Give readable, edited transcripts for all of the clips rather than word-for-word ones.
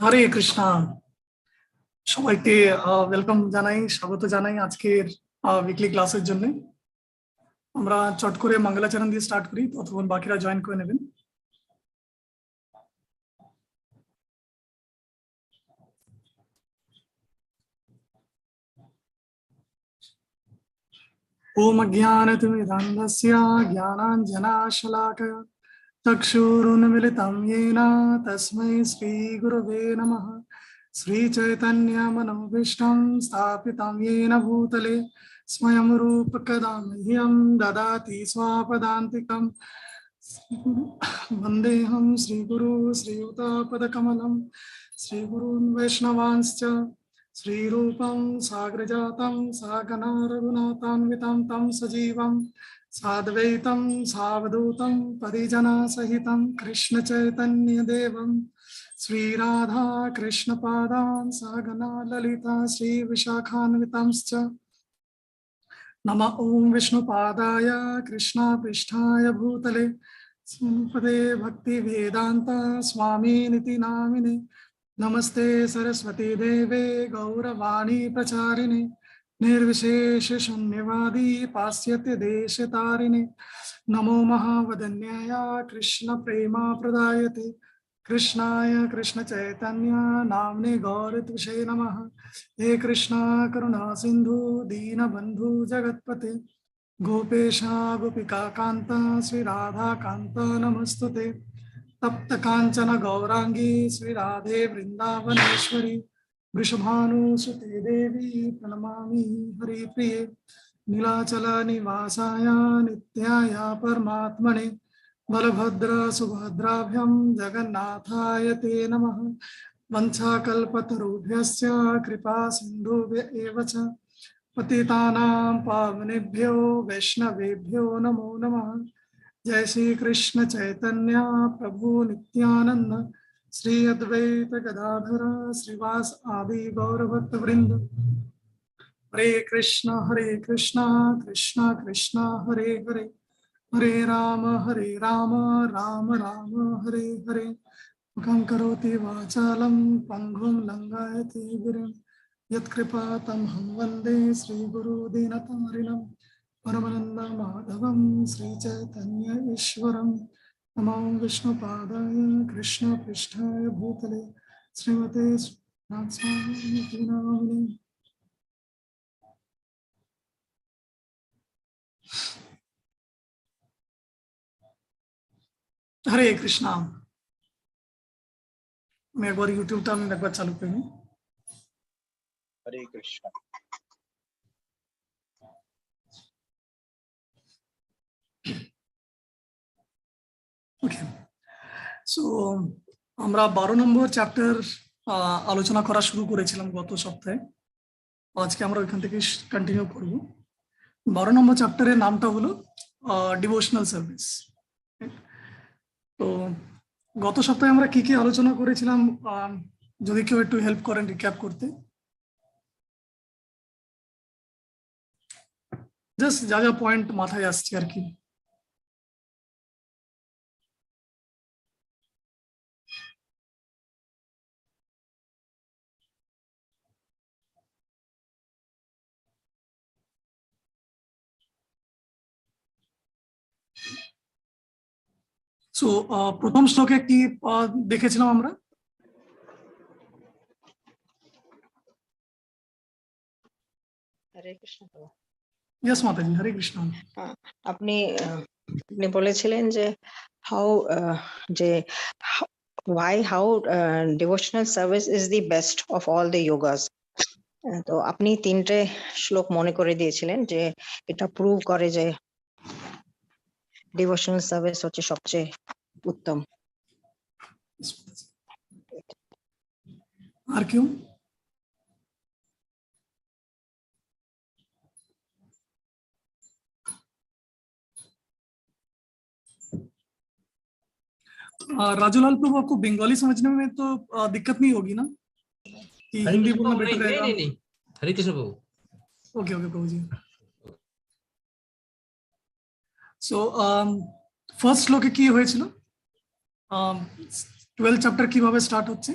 হরে কৃষ্ণা। সবাইকে ওয়েলকাম জানাই, স্বাগত জানাই আজকের উইকলি ক্লাসের জন্য। আমরা চট করে মঙ্গলাচরণ দিয়ে স্টার্ট করি, ততক্ষণ বাকিরা জয়েন করে নেবেন। ओम अज्ञानतिमिरान्धस्य ज्ञानाञ्जनाशलाकया चक्षुरुन्मिलितं येन तस्मै श्रीगुरवे नमः। श्रीचैतन्यमनोभीष्टं स्थापितं येन भूतले स्वयं रूपकदा मह्यं ददाति स्वापदान्तिकं। वन्देऽहं श्रीगुरु श्रीयुतापदकमलं श्रीगुरून् वैष्णवांश्च श्रीरूपं साग्रजातं सहगना रघुनाथान्वितं तं सजीवं साद्वैतं सावधूतं परिजनसहितं कृष्णचैतन्यदेवं श्रीराधा कृष्णपादान् सहगना ललिता श्रीविशाखान्वितंश्च। नमः ओं विष्णुपादाय कृष्णपृष्ठाय भूतले श्रीमते भक्तिवेदान्त स्वामिनिति नामिने। नमस्ते सरस्वती देवे गौरवाणी प्रचारिणे निर्विशेष शून्यवादी पाश्चात्य देशतारिणे। नमो महावदन्याय कृष्ण प्रेमा प्रदायते कृष्णाय कृष्ण चैतन्य नाम्ने गौरत्विषे नमः। हे कृष्णा करुणा सिंधु दीनबंधु जगत्पते गोपेशा गोपिका कांता श्री राधा कांता नमस्तुते। तप्त कांचन गौरांगी श्री राधे वृंदावनेश्वरी वृषभानुसुते देवी प्रणमामि हरिप्रिये। नीलाचल निवासाय नित्याय परमात्मने बलभद्र सुभद्राभ्यां जगन्नाथाय ते नमः। वंशाकल्पतरुभ्यश्च कृपा सिन्धुभ्य एव च पतितानां पावनेभ्यो वैष्णवेभ्यो नमो नमः। जय श्री कृष्ण चैतन्य प्रभु नित्यानंद श्री अद्वैत गदाधर श्रीवास आदि गौरभक्त वृंद। हरे कृष्ण कृष्ण कृष्ण हरे हरे हरे राम राम राम हरे हरे। मुखं करोति वाचालं पङ्गुं लङ्घयति गिरिं यत्कृपातमहं वन्दे श्रीगुरु दीनतारिणं परमानंद माधवं श्रीचैतन्य ईश्वरं। नमो विष्णुपादाय कृष्ण पृष्ठाय भूतले श्रीमते नाथस्वामिनिति नामिने। हरे कृष्णा। मैं एक बार यूट्यूब टा में एक बार चालू करूँ। हरे कृष्णा। ओके, सो আমরা 12 নম্বর চ্যাপ্টার আলোচনা করা শুরু করেছিলাম গত সপ্তাহে। আজকে আমরা ওইখান থেকে কন্টিনিউ করব। 12 নম্বর চ্যাপ্টারের নামটা হলো ডিভোশনাল সার্ভিস। তো গত সপ্তাহে আমরা কি কি আলোচনা করেছিলাম, যদি কেউ একটু হেল্প করেন রিক্যাপ করতে। জাস্ট যা যা পয়েন্ট মাথায় আসছে আর কি। সো প্রথম শ্লোকে কি দেখেছিলাম আমরা? হরে কৃষ্ণ। ইয়েস মাতাজি, হরে কৃষ্ণ। আপনি বলেছিলেন যে how devotional service is the best of all the yogas. তো আপনি 3টে শ্লোক মনে করে দিয়েছিলেন যে এটা প্রুভ করে যে ডিভোশনাল সার্ভিস হচ্ছে সবচেয়ে উত্তম। আর কেউ? राजूलाल प्रभु, आपको बंगाली समझने में तो दिक्कत नहीं होगी ना कि हिंदी बोलना बेटर रहेगा? नहीं, हरे कृष्ण प्रभु। ओके प्रभु जी। सो ফার্স্ট শ্লোকে কি হয়েছিল? 12 চ্যাপ্টার কিভাবে স্টার্ট হচ্ছে?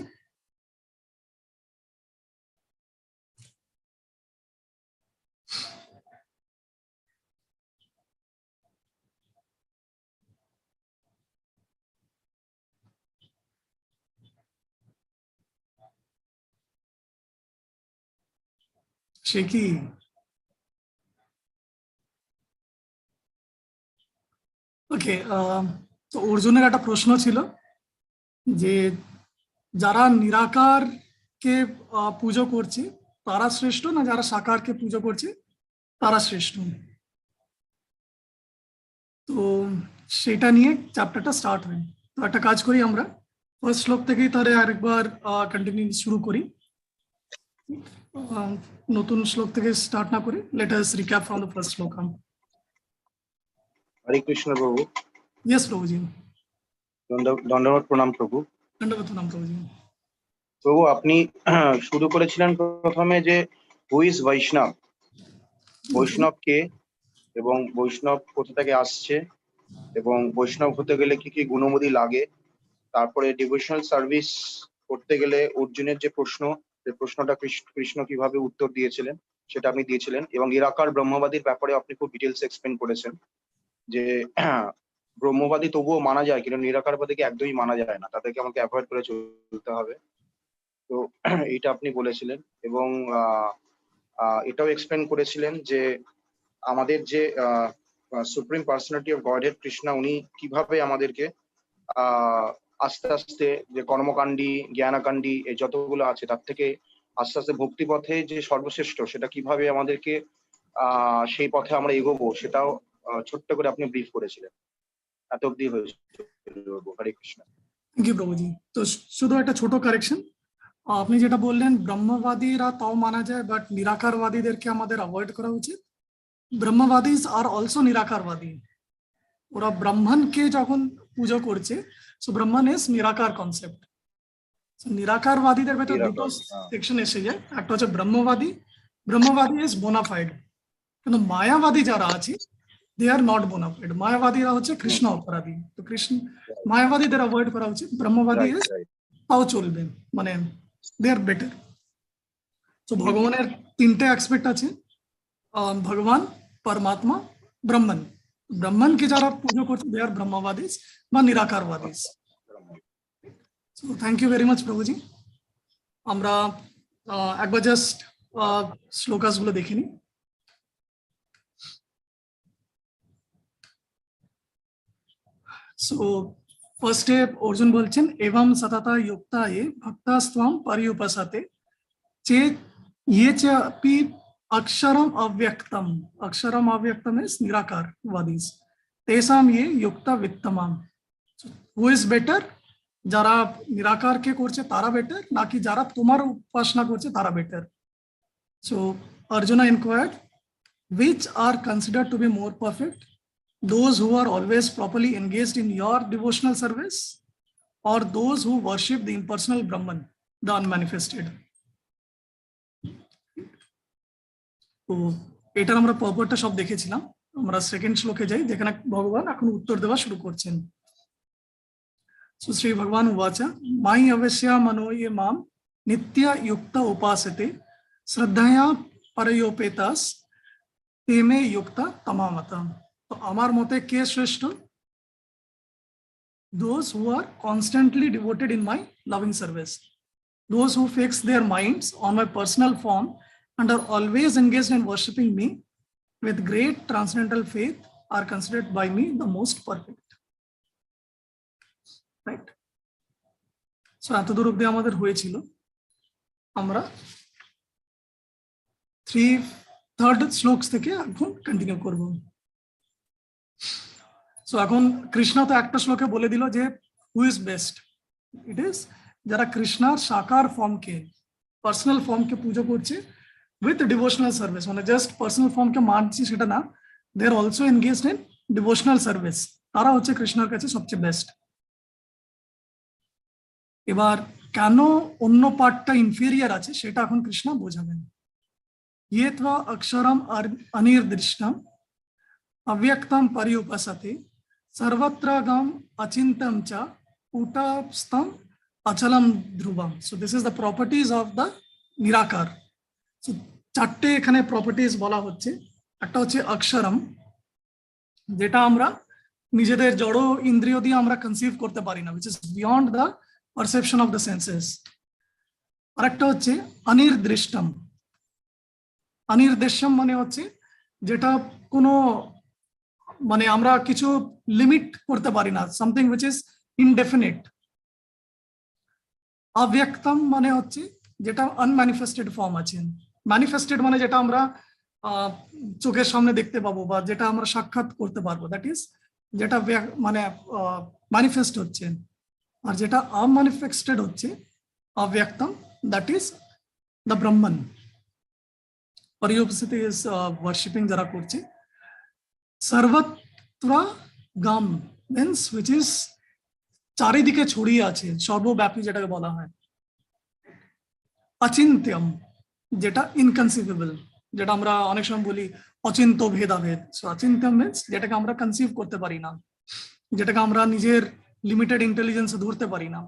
সে কি? ওকে, তো অর্জুনের একটা প্রশ্ন ছিল যে যারা নিরাকারকে পুজো করছে তারা শ্রেষ্ঠ না যারা সাকারকে পুজো করছে তারা শ্রেষ্ঠ? তো সেটা নিয়ে চ্যাপ্টারটা স্টার্ট হয়। তো একটা কাজ করি, আমরা ফার্স্ট শ্লোক থেকেই তাহলে আরেকবার কন্টিনিউ শুরু করি। নতুন শ্লোক থেকে স্টার্ট না করি, let us recap from the first শ্লোক। হরে কৃষ্ণ প্রভু। ইয়েস প্রভুজি। দণ্ডবত প্রণাম প্রভু। দণ্ডবত প্রণাম প্রভুজি। প্রভু, আপনি শুরু করেছিলেন প্রথমে যে হু ইজ বৈষ্ণব, বৈষ্ণব কে, এবং বৈষ্ণব কোথা থেকে আসছে, এবং বৈষ্ণব হতে গেলে কি কি গুণমতি লাগে। তারপরে ডিভোশনাল সার্ভিস করতে গেলে অর্জুনের যে প্রশ্ন, সেই প্রশ্নটা কৃষ্ণ কিভাবে উত্তর দিয়েছিলেন সেটা আপনি দিয়েছিলেন, এবং নিরাকার ব্রহ্মবাদীর ব্যাপারে আপনি খুব ডিটেলস এক্সপ্লেন করেছেন যে ব্রহ্মবাদী তবুও মানা যায় কিন্তু নিরাকারবাদীকে একদমই মানা যায় না, তাদেরকে আমাকে অ্যাভয়েড করে চলতে হবে। তো এইটা আপনি বলেছিলেন, এবং এটাও এক্সপ্লেন করেছিলেন যে আমাদের যে supreme personality of Godhead Krishna, উনি কিভাবে আমাদেরকে আস্তে আস্তে যে কর্মকাণ্ডী জ্ঞানাকাণ্ডী এই যতগুলো আছে তার থেকে আস্তে আস্তে ভক্তিপথে যে সর্বশ্রেষ্ঠ সেটা কিভাবে আমাদেরকে সেই পথে আমরা এগোবো, সেটাও ছোট্ট করে আপনি ব্রিফ করেছিলেন। এত অব্দি হয়েছে। হরে কৃষ্ণ। থ্যাংক ইউ প্রভুজি। তো শুধু একটা ছোট কারেকশন, আপনি যেটা বললেন ব্রহ্মবাদীরা তাও মানা যায় বাট নিরাকারবাদীদেরকে আমাদের অ্যাভয়েড করা উচিত। ব্রহ্মবাদীজ আর অলসো নিরাকারবাদী। ওরা ব্রাহ্মণকে যখন পুজো করছে, সো ব্রাহ্মণ ইজ নিরাকার কনসেপ্ট। নিরাকারবাদীদের ভেতর দুটো সেকশন এসে যায়, একটা হচ্ছে ব্রহ্মবাদী, ব্রহ্মবাদী ইজ বোনাফাইড, কিন্তু মায়াবাদী যারা আছে দে আর নট বোনাফাইড। মায়াবাদীরা হচ্ছে কৃষ্ণ অপরাধী, তো কৃষ্ণ মায়াবাদীদের অ্যাভয়েড করা উচিত। ব্রহ্মবাদী ইজ তাও চলবে, মানে দে আর বেটার। তো ভগবানের তিনটে অ্যাসপেক্ট আছে, ভগবান, পরমাত্মা, ব্রহ্মন। ব্রহ্মনকে যারা পুজো করছে দে আর ব্রহ্মবাদীজ বা নিরাকারবাদীজ। So thank you very much প্রভুজি। আমরা একবার জাস্ট শ্লোকাস গুলো দেখে নিই। সো ফার্স্টে অর্জুন বলছেন এवं সততা युक्ता ये भक्तास्त्वं पर्युपासते चेत ये च अपि अक्षरम अव्यक्तम। अक्षरम अव्यक्तम इज निराकारवादीज तेषां ये युक्ता वित्तमाम। Who is better? যারা নিরাকারকে করছে তারা বেটার নাকি যারা তোমার উপাসনা করছে তারা better? So Arjuna ইনকোয়ার্ড which are considered to be more perfect, those who are always properly engaged in your devotional service or those who worship the impersonal Brahman, the unmanifested? তো এটার আমরা পারপারটা সব দেখেছিলাম। আমরা সেকেন্ড শ্লোকে যাই যেখানে ভগবান এখন উত্তর দেওয়া শুরু করছেন। সো শ্রী ভগবান উবাচ মাই অবশ্যা মনো ये माम नित्य युक्त उपासते श्रद्धया परयोपेतास तेमे युक्त तमामता। तो আমার মতে কে শ্রেষ্ঠ? Those who are constantly devoted in my loving service, those who fix their minds on my personal form and are always engaged in worshipping me with great transcendental faith are considered by me the most perfect. Right? So এতদূর অবধি আমাদের হয়েছিল। আমরা third শ্লোক থেকে এখন continue করব। So এখন কৃষ্ণ তো একটা শ্লোকে বলে দিল যে who is best. It is যারা কৃষ্ণার সাকার ফর্মকে, পার্সোনাল ফর্মকে পুজো করছে উইথ ডিভোশনাল সার্ভিস, মানে জাস্ট পার্সোনাল ফর্মকে মানছি সেটা না, they are also engaged in devotional service, তারা হচ্ছে কৃষ্ণের কাছে সবচেয়ে বেস্ট। এবার কেন অন্য পার্টটা ইনফেরিয়ার আছে সেটা এখন কৃষ্ণ বোঝাবেন। ये त्वा अक्षरम अनिर्दिष्टम अव्यक्तम पर्युपासते सर्वत्रगम अचिंतम च कूटस्थम अचलम ध्रुवम। So this is the properties of the নিরাকার। So চারটে এখানে প্রপার্টিজ বলা হচ্ছে। একটা হচ্ছে অক্ষরম, যেটা আমরা নিজেদের জড় ইন্দ্রিয় দিয়ে আমরা কনসিভ করতে পারি না, which is beyond the perception of the senses। আরেকটা হচ্ছে অনির্দিষ্টম, অনির্দেশ্যম মানে হচ্ছে যেটা কোনো মানে আমরা কিছু লিমিট করতে পারি না, সামথিং উইচ ইজ ইনডেফিনিট। অব্যক্তম মানে হচ্ছে যেটা আনম্যানিফেস্টেড ফর্ম আছে। ম্যানিফেস্টেড মানে যেটা আমরা চোখের সামনে দেখতে পাবো বা যেটা আমরা সাক্ষাৎ করতে পারবো, দ্যাট ইজ যেটা মানে ম্যানিফেস্ট হচ্ছে। আর যেটা আনম্যানিফেস্টেড হচ্ছে অব্যক্তম, দ্যাট ইজ দ্য ব্রহ্মন। পরিউপস্থিতি ইজ ওয়ার্শিপিং যারা করছে। সর্বত্র গাম মিন্স উইচ ইজ চারিদিকে ছড়িয়ে আছে, সর্বব্যাপী যেটাকে বলা হয়। অচিন্ত্যম যেটা ইনকনসিভেবল, যেটা আমরা অনেক সময় বলি অচিন্ত ভেদাভেদ। সো অচিন্ত্যম মিন্স যেটাকে আমরা কনসিভ করতে পারি না, যেটাকে আমরা নিজের লিমিটেড ইন্টেলিজেন্সে ধরতে পারি না।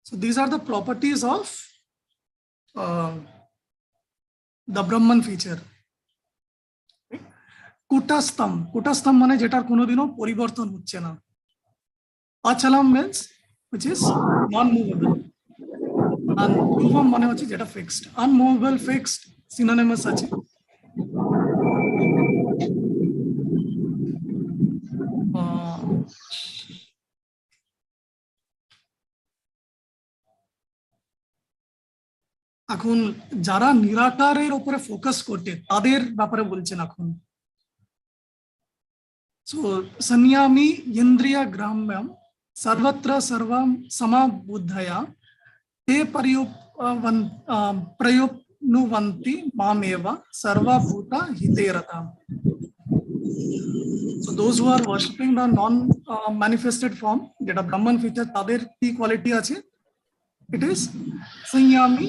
So this are the properties of the Brahman feature. কুটস্থম, কুটস্থম মানে যেটার কোনোদিনও পরিবর্তন হচ্ছে না। অচলম means which is non-movable, and ধ্রুবম মানে হচ্ছে যেটা ফিক্সড। আনমুভেবল, ফিক্সড সিনোনিমাস আছে। এখন যারা নিরাকারের উপরে ফোকাস করছে তাদের ব্যাপারে বলছেন এখন। সো সংয়ামি ইন্দ্রিয় গ্রাম্যম সর্বত্র সর্বম সমাবুদ্ধয়া ते प्रयुप्नुवन्ति मामेव सर्वभूता हिते रता। So those who are worshipping the non-manifested form, যেটা ব্রাহ্মণ ফিচার, তাদের কি কোয়ালিটি আছে? It is সংয়ামী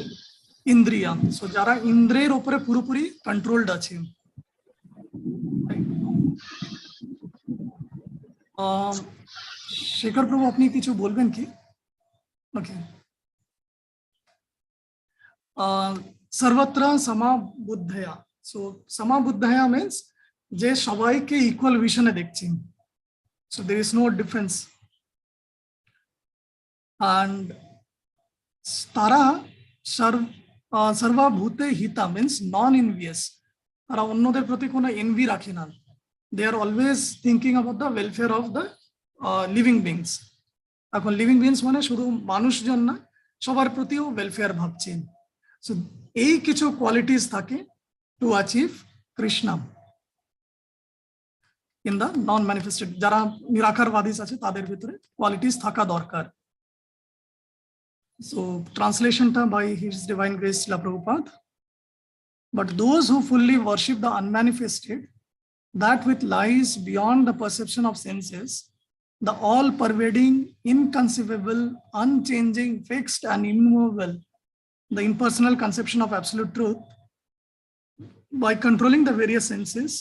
ইন্দ্রিয়া। সো যারা ইন্দ্রিয়ের উপরে পুরোপুরি কন্ট্রোলড আছে। শেখর প্রভু, আপনি কিছু বলবেন কি? ওকে। सर्वत्र समाबुद्धया। सो समाबुद्धया means যে সবাইকে ইকুয়াল ভিশনে দেখছি। So there is no difference, and তারা সর্বভূতে হিতা means non envious। তারা অন্যদের প্রতি কোনো এনভি রাখে না। they are always thinking about the welfare of the living beings। এখন লিভিং বিংস মানে শুধু মানুষজন না, সবার প্রতিও ওয়েলফেয়ার ভাবছেন। সো এই কিছু কোয়ালিটিস থাকে to achieve Krishna in the non manifested. যারা নিরাকারবাদী আছে তাদের ভিতরে কোয়ালিটিস থাকা দরকার। সো ট্রান্সলেশনটা by his divine grace Srila Prabhupada. But those who fully worship the unmanifested, that which lies beyond the perception of senses, the all-pervading, inconceivable, unchanging, fixed and immovable, the impersonal conception of absolute truth, by controlling the various senses,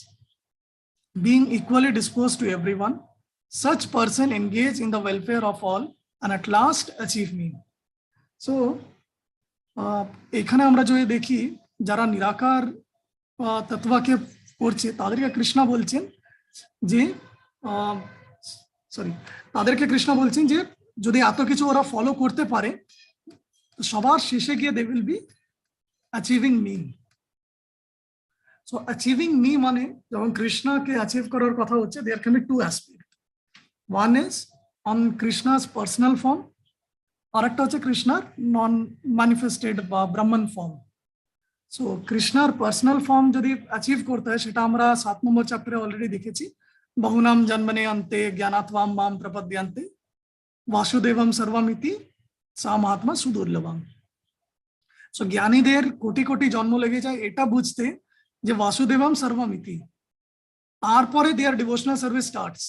being equally disposed to everyone, such person engage in the welfare of all and at last achieve me. So এখানে আমরা যদি দেখি যারা নিরাকার তত্ত্বকে করছে তাদেরকে কৃষ্ণ বলছেন যে তাদেরকে কৃষ্ণ বলছেন যে যদি এত কিছু ওরা ফলো করতে পারে, সবার শেষে গিয়ে they will be achieving me. So achieving me মানে যখন কৃষ্ণকে অ্যাচিভ করার কথা হচ্ছে, there can be two aspect. One is on Krishna's personal form, আর একটা হচ্ছে কৃষ্ণার নন ম্যানিফেস্টেড বা ব্রাহ্মণ ফর্ম। সো কৃষ্ণার পার্সোনাল ফর্ম যদি অ্যাচিভ করতে হয়, সেটা আমরা 7 নম্বর চ্যাপ্টারে অলরেডি দেখেছি। বহুনাম জন্মনে অন্তে জ্ঞানাত্বাম মাম প্রপদ্যন্তে বাসুদেবম সর্বমিতি সা মহাত্মা সুদুর্লভম। সো জ্ঞানীদের কোটি কোটি জন্ম লেগে যায় এটা বুঝতে যে বাসুদেবম সর্বমিতি। তারপরে দেয়ার ডিভোশনাল সার্ভিস স্টার্টস।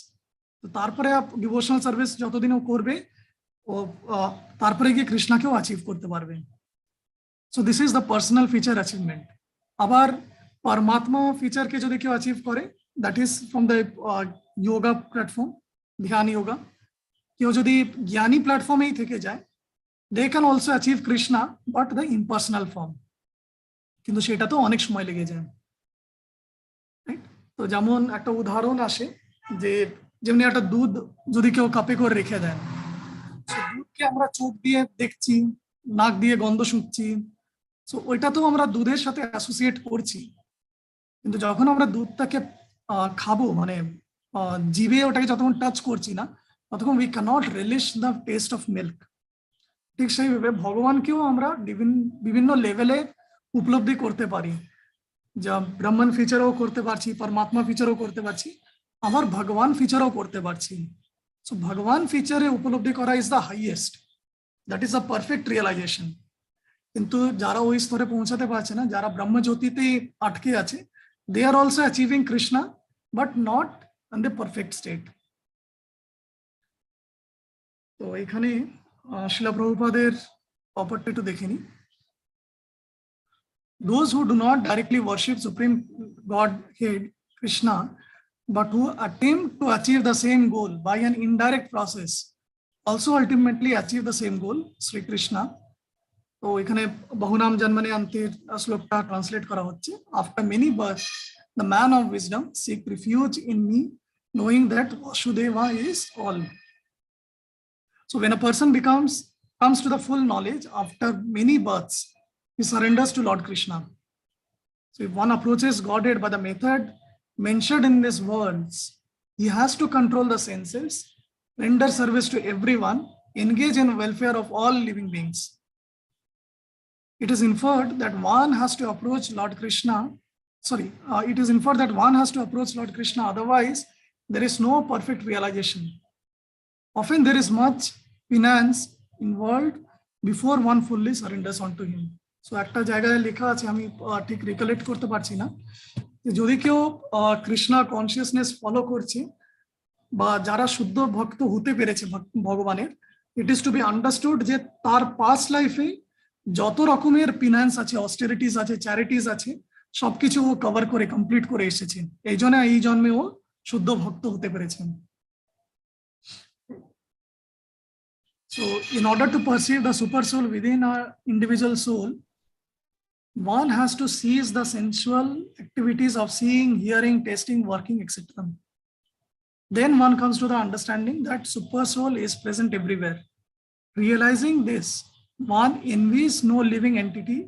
তো তারপরে ডিভোশনাল সার্ভিস যতদিন ও করবে, ও তারপরে গিয়ে কৃষ্ণকেও অ্যাচিভ করতে পারবে। So this is the personal feature achievement. আবার পরমাত্মা ফিচারকে যদি কেউ অ্যাচিভ করে, that is from the yoga platform, ধ্যান যোগা। কেউ যদি জ্ঞানী প্ল্যাটফর্মেই থেকে যায়, they can also achieve Krishna but the impersonal form, কিন্তু সেটা তো অনেক সময় লেগে যায়। তো যেমন একটা উদাহরণ আসে যে যেমনি একটা দুধ যদি কেউ কাপে করে রেখে দেন, দুধকে আমরা চোখ দিয়ে দেখছি, নাক দিয়ে গন্ধ শুঁকছি, সো ওইটা তো আমরা দুধের সাথে অ্যাসোসিয়েট করছি, কিন্তু যখন আমরা দুধটাকে খাবো, মানে জিভে ওটাকে যতক্ষণ টাচ করছি না, ততক্ষণ we cannot relish the taste of milk. ঠিক সেইভাবে ভগবানকেও আমরা বিভিন্ন লেভেলে উপলব্ধি করতে পারি, যা ব্রাহ্মণ ফিচারও করতে পারছি, পরমাত্মা ফিচারও করতে পারছি, আবার ভগবান ফিচারও করতে পারছি। সো ভগবান ফিচারে উপলব্ধি করা is the highest, that is the perfect realisation. কিন্তু যারা ওই স্তরে পৌঁছাতে পারছে না, যারা ব্রহ্মজ্যোতিতে আটকে আছে, they are also achieving Krishna but not in the perfect state. তো এখানে শিলা প্রভুপাদের প্রপার্টি একটু দেখে নিই। Those who do not directly worship Supreme Godhead Krishna, but who attempt to achieve the same goal by an indirect process, also ultimately achieve the same goal, Sri Krishna. তো এখানে বহুনাম জন্মনে অন্তের শ্লোকটা translate করা হচ্ছে। After many births, the man of wisdom seek refuge in me, knowing that Vasudeva is all. So when a person comes to the full knowledge after many births, he surrenders to Lord Krishna. So if one approaches Godhead by the method mentioned in these words, he has to control the senses, render service to everyone, engage in welfare of all living beings. It is inferred that one has to approach Lord Krishna. It is inferred that one has to approach Lord Krishna, otherwise there is no perfect realization. Often there is much penance involved before one fully surrenders onto him. So একটা জায়গায় লেখা আছে, আমি ঠিক রিকলেক্ট করতে পারছি না, যদি কেউ কৃষ্ণা কনসিয়াসনেস ফলো করছে বা যারা শুদ্ধ ভক্ত হতে পেরেছে ভগবানের, it is to be understood যে তার পাস্ট লাইফে যত রকমের পিনান্স আছে, অস্টেরিটিস আছে, চ্যারিটিস আছে, সবকিছু ও কভার করে কমপ্লিট করে এসেছে, এই জন্য এই জন্মে ও শুদ্ধ ভক্ত হতে পেরেছেন। So in order to perceive the super soul within our individual soul, one has to cease the sensual activities of seeing, hearing, tasting, working, etc. Then one comes to the understanding that super soul is present everywhere. Realizing this, one envies no living entity.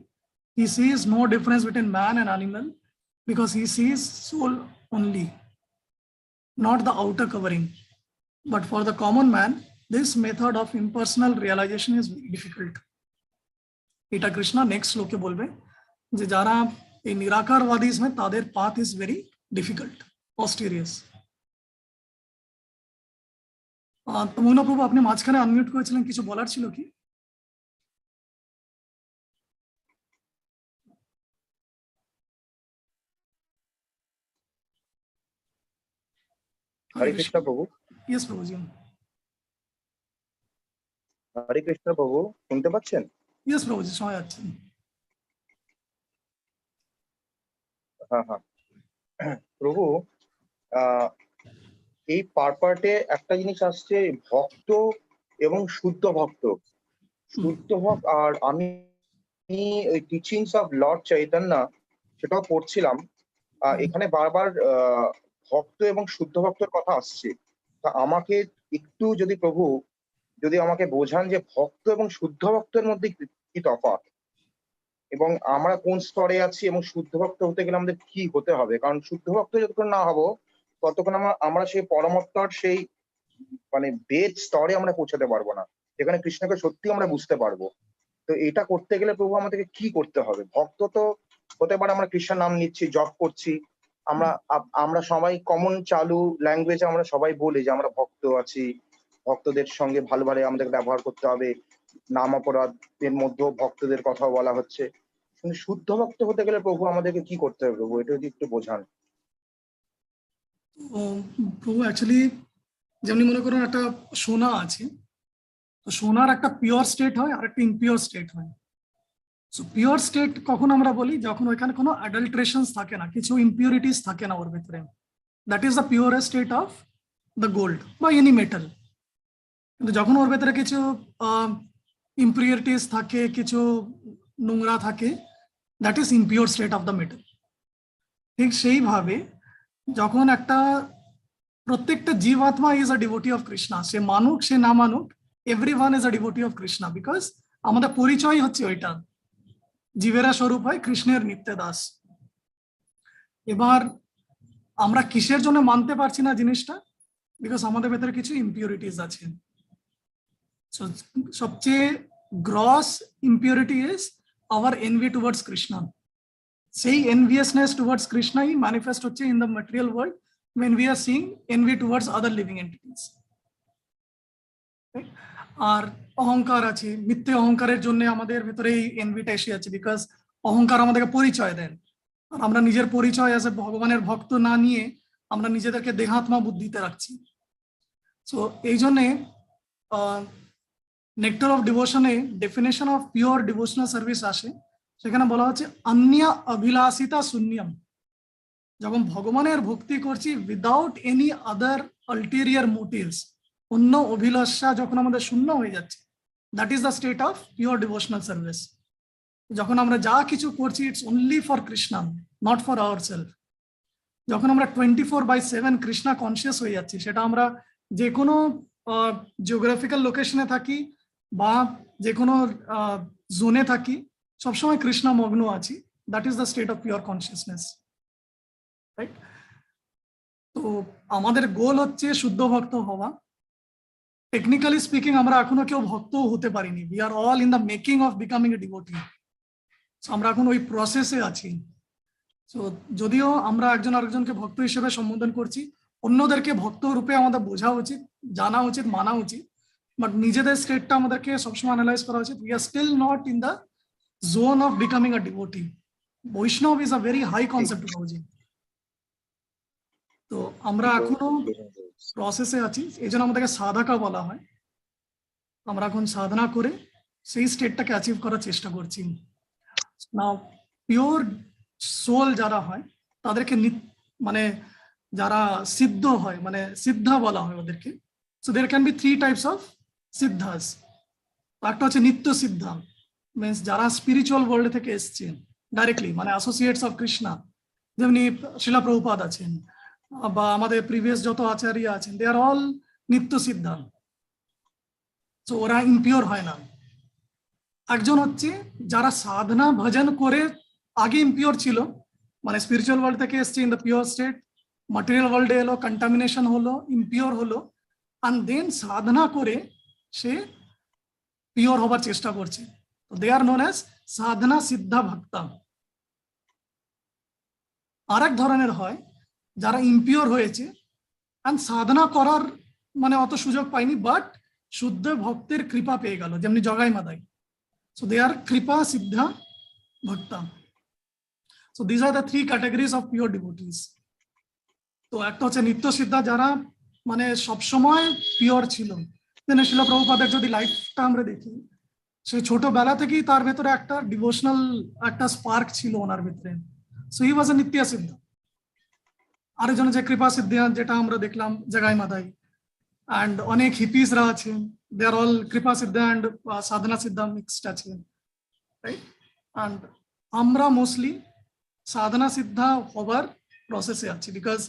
He sees no difference between man and animal because he sees soul only, not the outer covering. But for the common man, this method of impersonal realization is very difficult. এটা Krishna next শ্লোকে বলবে যে যারা এই নিরাকারবাদিজমে, তাদের path is very difficult, অস্টেরিয়াস। মৌনপ্রভু, আপনি মাঝখানে unmute করেছিলেন, কিছু বলার ছিল কি? হরে কৃষ্ণ প্রভু। ইয়েস প্রভুজি। হরে কৃষ্ণ প্রভু, শুনতে পাচ্ছেন? ইয়েস প্রভুজি, শোনা যাচ্ছে। হ্যাঁ হ্যাঁ প্রভু, এই পার্টে একটা জিনিস আসছে, ভক্ত এবং শুদ্ধ ভক্ত। শুদ্ধ ভক্ত, আর আমি ওই টিচিংস অফ লর্ড চৈতন্য সেটাও পড়ছিলাম, এখানে বারবার ভক্ত এবং শুদ্ধ ভক্তের কথা আসছে। তা আমাকে একটু যদি প্রভু যদি আমাকে বোঝান যে ভক্ত এবং শুদ্ধ ভক্তের মধ্যে কি তফাৎ, এবং আমরা কোন স্তরে আছি, এবং শুদ্ধ ভক্ত হতে গেলে আমাদের কি হতে হবে। কারণ শুদ্ধ ভক্ত যতক্ষণ না হবো ততক্ষণ আমরা সেই পরমত্তর সেই মানে বেদ স্তরে আমরা পৌঁছাতে পারবো না, যেখানে কৃষ্ণকে সত্যি আমরা বুঝতে পারবো। তো এটা করতে গেলে প্রভু আমাদেরকে কি করতে হবে? ভক্ত তো হতে পারে আমরা কৃষ্ণের নাম নিচ্ছি, জপ করছি, আমরা সবাই কমন চালু ল্যাঙ্গুয়েজে আমরা সবাই বলি যে আমরা ভক্ত আছি, ভক্তদের সঙ্গে ভালোভাবে আমাদের ব্যবহার করতে হবে, নাম অপরাধের মধ্যেও ভক্তদের কথা বলা হচ্ছে। কিন্তু শুদ্ধ ভক্ত হতে গেলে প্রভু আমাদেরকে কি করতে হবে প্রভু, এটা যদি একটু বোঝান। প্রভু অ্যাকচুয়ালি যেমনি মনে করুন একটা সোনা আছে, তো সোনার একটা পিওর স্টেট হয় আর একটা ইমপিওর স্টেট হয়। সো পিওর স্টেট কখন আমরা বলি, যখন ওইখানে কোনো অ্যাডাল্ট্রেশনস থাকে না, কিছু ইমপিউরিটিস থাকে না ওর ভেতরে, that is the purest state of the gold বা এনি মেটাল। কিন্তু যখন ওর ভেতরে কিছু ইমপিউরিটিস থাকে, কিছু নোংরা থাকে, that is impure state of the metal. ঠিক সেইভাবে যখন একটা প্রত্যেকটা জীবাত্মা is a devotee of Krishna, সে মানুক সে না মানুক, everyone is a devotee of Krishna, because আমাদের পরিচয় হচ্ছে ওইটা। জীবেরা স্বরূপ হয় কৃষ্ণের নিত্য দাস। এবার আমরা কিসের জন্য মানতে পারছি না জিনিসটা? বিকজ আমাদের ভেতরে কিছু ইম্পিউরিটিস আছে। So, সবচেয়ে gross impurity is our envy towards Krishna. সেই enviousness towards Krishna ही manifest হচ্ছে in the material world when we are seeing envy towards other living entities. আর অহংকার আছে, মিথ্যে অহংকারের জন্য আমাদের ভেতরে এই এনভিটা এসে আছে, বিকজ অহংকার আমাদেরকে পরিচয় দেন। আর আমরা নিজের পরিচয় অ্যাজ এ ভগবানের ভক্ত না নিয়ে আমরা নিজেদেরকে দেহাত্মা বুদ্ধিতে রাখছি। সো এই জন্যে নেক্টার অফ ডিভোশনে definition of pure devotional service আসে, সেখানে বলা হচ্ছে অন্য অভিলাষিতা শূন্যম। যখন ভগবানের ভক্তি করছি উইদাউট এনি আদার আল্টেরিয়ার মোটিভস, অন্য অভিলাষা যখন আমাদের শূন্য হয়ে যাচ্ছে, that is the state of pure devotional service. যখন আমরা যা কিছু করছি it's only for Krishna, not for our self. যখন আমরা 24/7 কৃষ্ণা কনসিয়াস হয়ে যাচ্ছি, সেটা আমরা যে কোনো জিওগ্রাফিক্যাল লোকেশনে থাকি বা যে কোনো জোনে থাকি, সবসময় কৃষ্ণা মগ্ন আছি, that is the state of pure consciousness, right? তো আমাদের গোল হচ্ছে শুদ্ধ ভক্ত হওয়া। টেকনিক্যালি স্পিকিং আমরা এখনো কেউ ভক্ত হতে পারিনি, we are all in the making of becoming A devotee. আমরা এখন ওই প্রসেসে আছি। তো যদিও আমরা একজন আরেকজনকে ভক্ত হিসেবে সম্বোধন করছি, অন্যদেরকে ভক্ত রূপে আমাদের বোঝা উচিত, জানা উচিত, মানা উচিত, বাট নিজেদের স্টেটটা আমাদেরকে সবসময় অ্যানালাইজ করা উচিত। We are still not in the zone of becoming a devotee. Vaishnava is a very high concept Babuji. তো আমরা এখনো প্রসেসে আছি, এই জন্য আমাদেরকে সাধকা বলা হয়। আমরা এখন সাধনা করে সেই স্টেটটাকে অ্যাচিভ করার চেষ্টা করছি। নাও পিওর সোল যারা হয় তাদেরকে মানে যারা সিদ্ধ হয়, মানে সিদ্ধা বলা হয় ওদেরকে। So there can be 3 types of সিদ্ধাস। একটা হচ্ছে নিত্য সিদ্ধা, মিনস যারা স্পিরিচুয়াল ওয়ার্ল্ড থেকে এসছে ডাইরেক্টলি, মানে অ্যাসোসিয়েটস অফ কৃষ্ণা, যেমনি শিলা প্রভুপাদ আছেন বা আমাদের প্রিভিয়াস যত আচার্য আছেন, দে আর অল নিত্য সিদ্ধা। সো ওরা ইম্পিওর হয় না। একজন হচ্ছে যারা সাধনা ভজন করে আগে ইম্পিওর ছিল, মানে স্পিরিচুয়াল ওয়ার্ল্ড থেকে এসছে in the pure state, material ওয়ার্ল্ডে এলো, কন্টামিনেশন হলো, ইম্পিওর হলো, অ্যান্ড দেন সাধনা করে সে পিওর হবার চেষ্টা করছে। দে আর নোন অ্যাজ সাধনা সিদ্ধা ভক্তা। আরেক ধরনের হয় যারা ইম্পিওর হয়েছে অ্যান্ড সাধনা করার মানে অত সুযোগ পায়নি, বাট শুদ্ধ ভক্তের কৃপা পেয়ে গেল, যেমনি Jagai Madai. So they are kripa siddha bhakta. So these are the 3 categories of pure devotees. তো একটা হচ্ছে নিত্য সিদ্ধা, যারা মানে সবসময় পিওর ছিল। যেন শিলা প্রভুপাদের যদি লাইফটা আমরা দেখি, সে ছোটবেলা থেকেই তার ভেতরে একটা ডিভোশনাল একটা স্পার্ক ছিল ওনার ভিতরে। সো হি ওয়াজ এ নিত্য সিদ্ধা। আরেকজন যে কৃপা সিদ্ধা, যেটা আমরা দেখলাম জগাই মাদাই, অ্যান্ড অনেক হিপিসরা আছেন, দে আর অল কৃপা সিদ্ধা অ্যান্ড সাধনা সিদ্ধা মিক্সড আছেন, রাইট? অ্যান্ড আমরা মোস্টলি সাধনা সিদ্ধা হবার প্রসেসে আছি, বিকজ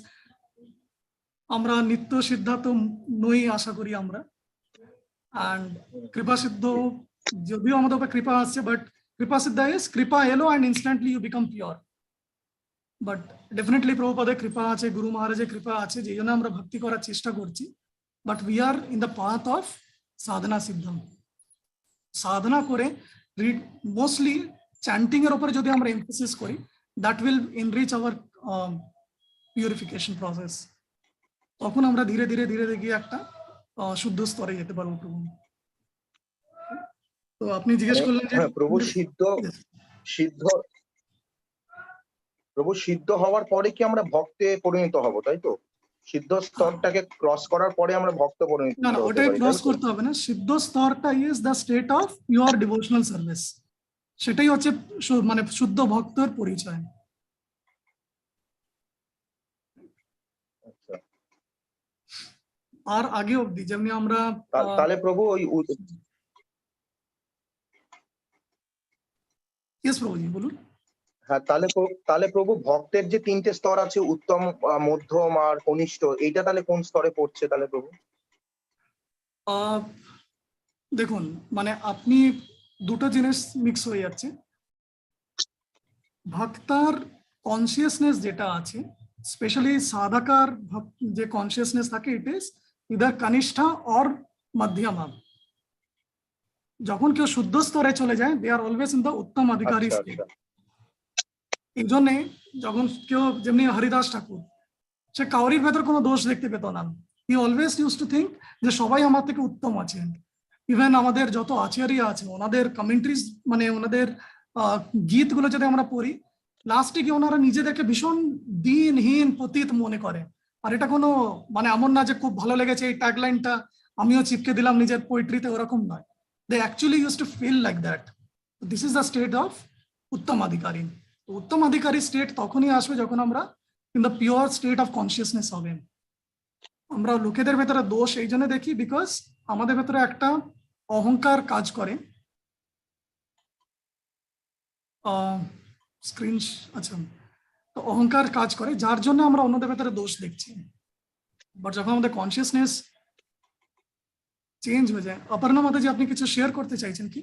আমরা নিত্য সিদ্ধা তো নই আশা করি আমরা। অ্যান্ড কৃপা সিদ্ধ যদিও আমাদের উপর কৃপা আসছে, বাট কৃপা সিদ্ধা ইজ কৃপা এলো and instantly you become pure. But definitely প্রভুপাদের কৃপা আছে, গুরু মহারাজের কৃপা আছে, যেই জন্য আমরা ভক্তি করার চেষ্টা করছি। But we are in the path of sadhana siddham. সাধনা করে মোস্টলি চ্যান্টিং এর উপরে যদি আমরা এমফাসিস করি, that will enrich our purification process. তখন আমরা ধীরে ধীরে ধীরে গিয়ে একটা শুদ্ধ স্তরে যেতে পারবো প্রভু। তো আপনি জিজ্ঞেস করলেন যে প্রভু সিদ্ধ হওয়ার পরে কি আমরা ভক্তে পরিণত হব, তাই তো? সিদ্ধ স্তরটাকে ক্রস করার পরে আমরা ভক্ত পরিণত হতে পারি? না, ওটাই ক্রস করতে হবে না। সিদ্ধ স্তরটা is the state of pure devotional service. সেটাই হচ্ছে মানে শুদ্ধ ভক্তের পরিচয়। আর আগে অবধি যেমনি আমরা তাহলে প্রভু ওই ইয়েস প্রভুজি বলুন। হ্যাঁ, তাহলে প্রভু ভক্তের যে 3টে স্তর আছে, উত্তম, মধ্যম আর কনিষ্ঠ, এইটা তাহলে কোন স্তরে পড়ছে তাহলে প্রভু? দেখুন, মানে আপনি দুটো জিনিস মিক্স হয়ে যাচ্ছে। ভক্তার কনসিয়াসনেস যেটা আছে, স্পেশালি সাধকার যে কনসিয়াসনেস থাকে, ইট ইজ ইদার কনিষ্ঠা অর মধ্যমা। যখন কেউ শুদ্ধ স্তরে চলে যায়, দে আর অলওয়েজ ইন দ্য উত্তম অধিকারী আচ্ছা স্টেট। আচ্ছা এই জন্যে যখন কেউ, যেমনি হরিদাস ঠাকুর, সে কাউরির ভেতর কোনো দোষ দেখতে পেত না। He always use to think যে সবাই আমার থেকে উত্তম আছেন। ইভেন আমাদের যত আচার্য আছে, ওনাদের কমেন্ট্রিজ, মানে ওনাদের গীতগুলো যদি আমরা পড়ি, লাস্টে গিয়ে ওনারা নিজেদেরকে ভীষণ দিনহীন পতিত মনে করে। আর এটা কোনো মানে এমন না যে খুব ভালো লেগেছে এই ট্যাগলাইনটা আমিও চিপকে দিলাম নিজের পোয়েট্রিতে, ওরকম নয়। They actually use to feel like that. This is the state of uttam adhikari. উত্তম অধিকারী স্টেট তখনই আসবে যখন আমরা in the pure state of consciousness হবে। আমরা লোকেদের ভেতরে দোষ এই জন্য দেখি বিকজ আমাদের ভেতরে একটা অহংকার কাজ করে। স্ক্রিন, আচ্ছা, তো অহংকার কাজ করে, যার জন্য আমরা অন্যদের ভেতরে দোষ দেখছি। বাট যখন আমাদের কনসিয়াসনেস চেঞ্জ হয়ে যায়। অপর্ণা মাতাজি, আপনি কিছু শেয়ার করতে চাইছেন কি?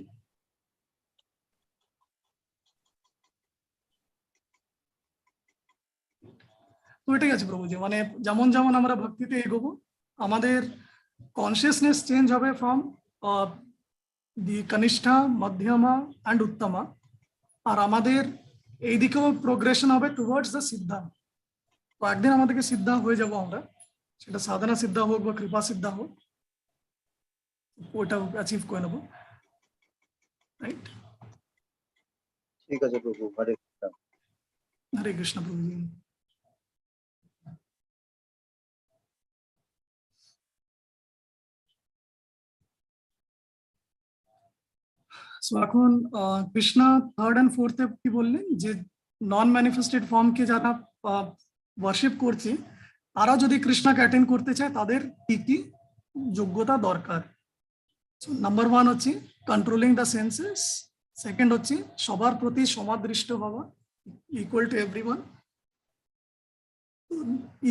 তো এটাই আছে প্রভুজি, মানে যেমন যেমন আমরা ভক্তিতে এগোবো, আমাদের কনসিয়াসনেস চেঞ্জ হবে ফ্রম দি কনিষ্ঠা, মধ্যমা অ্যান্ড উত্তমা। আর আমাদের এইদিকেও প্রোগ্রেশন হবে টুয়ার্ডস দ্য সিদ্ধা। তো একদিন আমাদেরকে সিদ্ধা হয়ে যাব আমরা, সেটা সাধনা সিদ্ধা হোক বা কৃপা সিদ্ধা হোক, ওটা অ্যাচিভ করে নেবো, রাইট? ঠিক আছে প্রভু, হরে কৃষ্ণ। হরে কৃষ্ণ প্রভুজি। সো এখন কৃষ্ণা থার্ড অ্যান্ড ফোর্থে কি বললেন যে নন ম্যানিফেস্টেড ফর্মকে যারা ওয়ার্শিপ করছে, তারা যদি কৃষ্ণাকে অ্যাটেন্ড করতে চায়, তাদের কি কি যোগ্যতা দরকার। নাম্বার 1 হচ্ছে কন্ট্রোলিং দ্য সেন্সেস। সেকেন্ড হচ্ছে সবার প্রতি সমাদৃষ্ট হওয়া, ইকুয়াল টু এভরিওয়ান।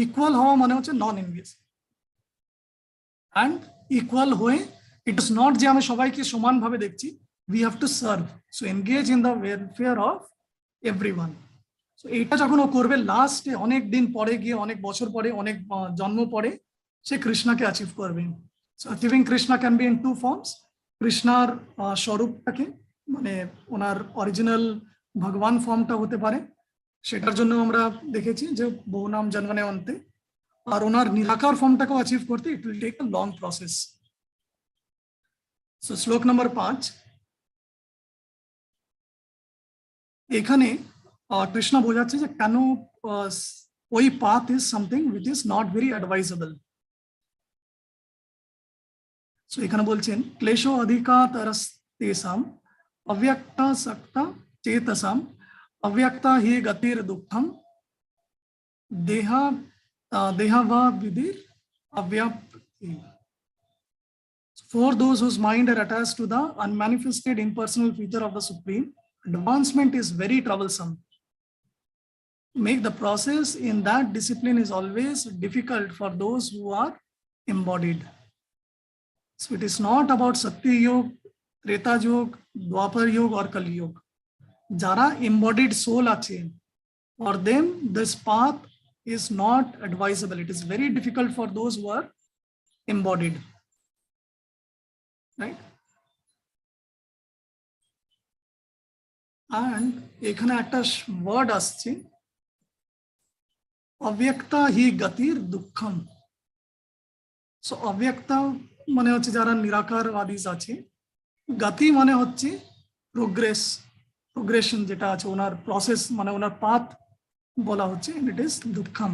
ইকুয়াল হওয়া মানে হচ্ছে নন এনগেজ। অ্যান্ড ইকুয়াল হয়ে, ইট ইজ নট যে আমি সবাইকে সমানভাবে দেখছি, we have to serve, so engage in the welfare of everyone. So এটা যখন ও করবে, লাস্টে অনেক দিন পরে গিয়ে, অনেক বছর পরে, অনেক জন্ম পরে, সে কৃষ্ণাকে অ্যাচিভ করবে। So achieving Krishna can be in 2 forms. কৃষ্ণার স্বরূপটাকে, মানে ওনার অরিজিনাল ভগবান ফর্মটা হতে পারে, সেটার জন্য আমরা দেখেছি যে বহু নাম জন্মনে অন্তে। আর ওনার নিরাকার ফর্মটাকেও অ্যাচিভ করতে it will take a long process. So শ্লোক নাম্বার 5, এখানে কৃষ্ণ বোঝাচ্ছে যে কেন ওই path is something which is not very advisable. So এখানে বলছেন ক্লেশো অধিকাতরস্তেষাম অব্যক্তা সক্তা চেতসাম অব্যক্তা হি গতির দুঃখম দেহা বিধির অব্যাপ্তি। For those whose mind are attached to the unmanifested impersonal feature of the Supreme, advancement is very troublesome. Make the process in that discipline is always difficult for those who are embodied. So it is not about Satya Yoga, Treta Yoga, Dwapar Yoga or Kali Yoga. Jara embodied soul ache, for them this path is not advisable. It is very difficult for those who are embodied. Right? And এখানে একটা word আসছে, অব্যক্তা হি গতির দুঃখম। So অব্যক্তা মানে হচ্ছে যারা নিরাকারবাদী আছে, গতি মানে হচ্ছে প্রোগ্রেশন যেটা আছে, ওনার প্রসেস মানে ওনার পাথ বলা হচ্ছে, ইট ইজ দুঃখম।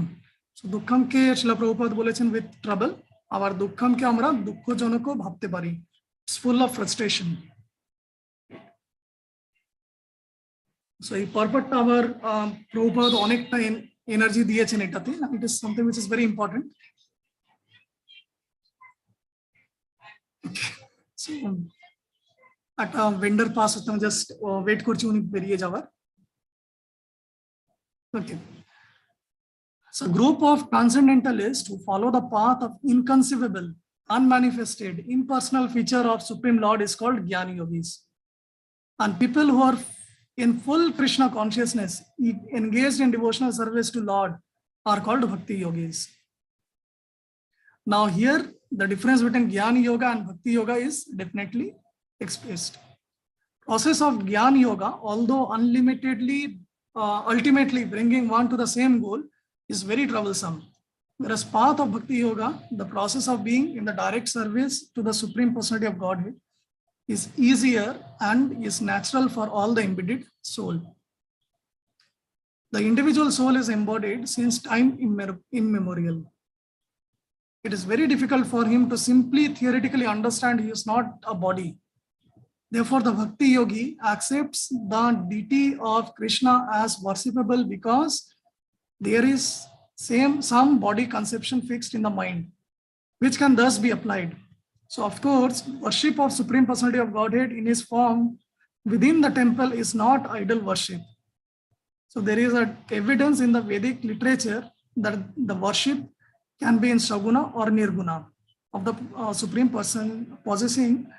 সো দুঃখমকে শিলা প্রভুপাদ বলেছেন উইথ ট্রাবল, আবার দুঃখমকে আমরা দুঃখজনকও ভাবতে পারি, it's full of frustration. So এই পারপারটা আবার প্রভুপাদ অনেকটা এনার্জি দিয়েছেন এটাতে, it is something which is very important. একটা ভেন্ডার পাস হচ্ছে, আমি জাস্ট ওয়েট করছি উনি বেরিয়ে যাওয়ার। ওকে, so group of transcendentalists who follow the path of inconceivable, unmanifested, impersonal feature of Supreme Lord is called Jnani Yogis. And people who are in full Krishna consciousness, engaged in devotional service to Lord, are called bhakti yogis. Now here, the difference between Jnana Yoga and Bhakti Yoga is definitely expressed. Process of Jnana Yoga, although unlimitedly, ultimately bringing one to the same goal, is very troublesome. Whereas path of Bhakti Yoga, the process of being in the direct service to the Supreme Personality of Godhead, is easier and is natural for all the embodied soul. The individual soul is embodied since time immemorial. It is very difficult for him to simply theoretically understand he is not a body. Therefore, the Bhakti Yogi accepts the deity of Krishna as worshipable because there is some body conception fixed in the mind, which can thus be applied. So, of course, worship of Supreme Personality of Godhead in his form within the temple is not idol worship. So, there is evidence in the Vedic literature that the worship can be in Saguna or Nirguna of the Supreme Person possessing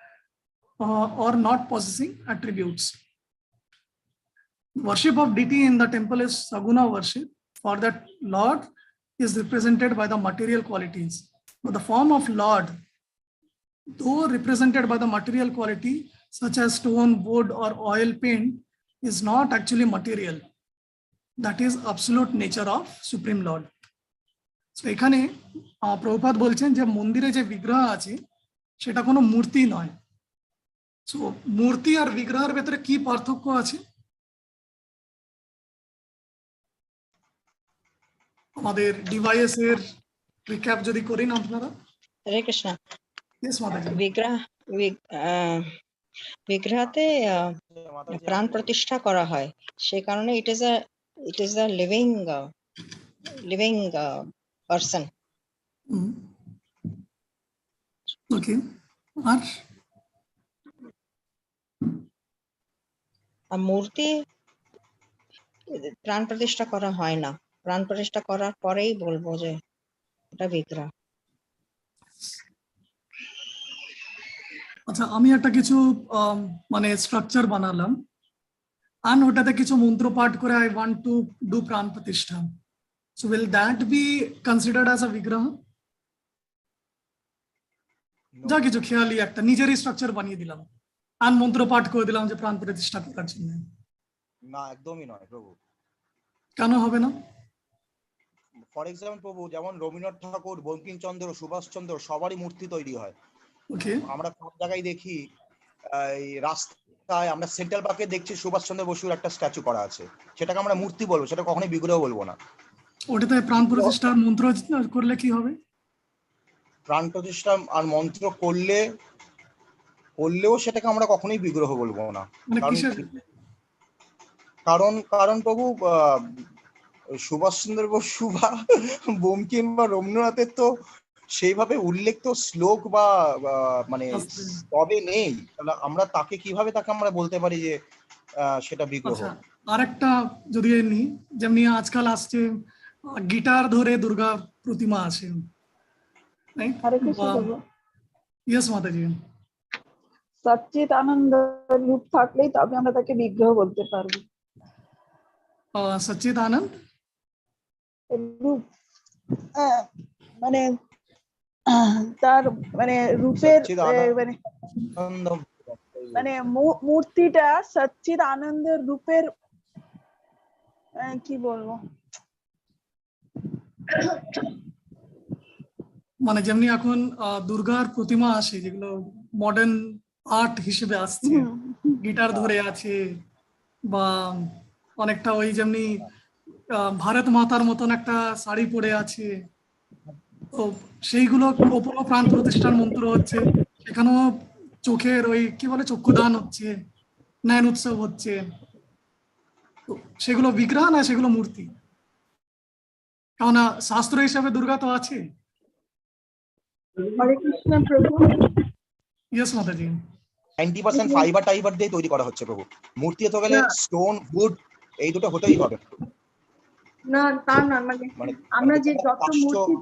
or not possessing attributes. Worship of deity in the temple is Saguna worship, for that Lord is represented by the material qualities. But the form of Lord, though represented by the material quality such as stone, wood or oil paint, is not actually material. That is absolute nature of Supreme Lord. So এখানে প্রভুপাদ বলছেন যে মন্দিরে যে বিগ্রহ আছে সেটা কোনো মূর্তি নয়। সো মূর্তি আর বিগ্রহের ভেতরে কি পার্থক্য আছে? আমাদের ডিভাইসের রিক্যাপ যদি করেন আপনারা। হরে কৃষ্ণ। Yes, Mataji. বিগ্রহতে প্রাণ প্রতিষ্ঠা করা হয়, সেই কারণে it is a living person. Okay. আর মূর্তি প্রাণ প্রতিষ্ঠা করা হয় না, প্রাণ প্রতিষ্ঠা করার পরেই বলবো যে এটা বিগ্রহ। আচ্ছা, আমি একটা কিছু মানে স্ট্রাকচার বানালাম আর ওটাতে কিছু মন্ত্র পাঠ করে I want to do প্রাণ প্রতিষ্ঠা. So will that be considered as a vigraha? যা কিছু খেয়ালি একটা নিজেরই স্ট্রাকচার বানিয়ে দিলাম আর মন্ত্র পাঠ করে দিলাম যে প্রাণ প্রতিষ্ঠা করার জন্য। না, একদমই নয় প্রভু। কেন হবে না? ফর এক্সাম্পল প্রভু, যেমন রবীন্দ্রনাথ ঠাকুর, বঙ্কিমচন্দ্র, সুভাষচন্দ্র সবারই মূর্তি তৈরি হয়। ওকে। আমরা সব জায়গায় দেখি, এই রাস্তায় আমরা সেন্ট্রাল পার্কে দেখছি সুভাষচন্দ্র বসুর একটা স্ট্যাচু করা আছে, সেটাকে আমরা মূর্তি বলবো, সেটা কখনোই বিগ্রহ বলবো না। ওটাতে প্রাণ প্রতিষ্ঠার মন্ত্র করলে কি হবে? প্রাণ প্রতিষ্ঠা আর মন্ত্র করলেও সেটাকে আমরা কখনোই বিগ্রহ বলবো না। কারণ প্রভু, সুভাষচন্দ্র বসু বা বঙ্কিম বা রবীন্দ্রনাথের তো সেইভাবে উল্লেখ তো শ্লোক বা মানে তবে নেই, তাহলে আমরা তাকে কিভাবে আমরা বলতে পারি যে সেটা বিগ্রহ? আরেকটা যদি নি, যেমনি আজকাল আসছে গিটার ধরে দুর্গা প্রতিমা আছে, হরে কৃষ্ণ প্রভু। ইয়েস মাতাজি। সচ্চিত আনন্দ রূপ থাকলেই তবে আমরা তাকে বিগ্রহ বলতে পারবো। সচ্চিত আনন্দ রূপ মানে তার মানে রূপের মানে মূর্তিটা সচ্চিত আনন্দের রূপের, কি বলবো, মানে যেমনি এখন দুর্গার প্রতিমা আসে যেগুলো মডার্ন আর্ট হিসেবে আসছে, গিটার ধরে আছে বা অনেকটা ওই যেমনি ভারত মাতার মতন একটা শাড়ি পরে আছে, তো সেইগুলো ওপরও প্রাণ প্রতিষ্ঠার মন্ত্র হচ্ছে, সেখানেও চোখের ওই কি বলে চক্ষুদান হচ্ছে, নয়ন উৎসব হচ্ছে, তো সেগুলো বিগ্রহ না সেগুলো মূর্তি? কেননা শাস্ত্র হিসাবে দুর্গা তো আছে। হরে কৃষ্ণ প্রভু। ইয়েস মাতাজি। 90% ফাইবার টাইবার দিয়ে তৈরি করা হচ্ছে প্রভু, মূর্তি হতে গেলে স্টোন, উড এই দুটো হতেই হবে না। তা না, মানে আমরা যে যত মূর্তি,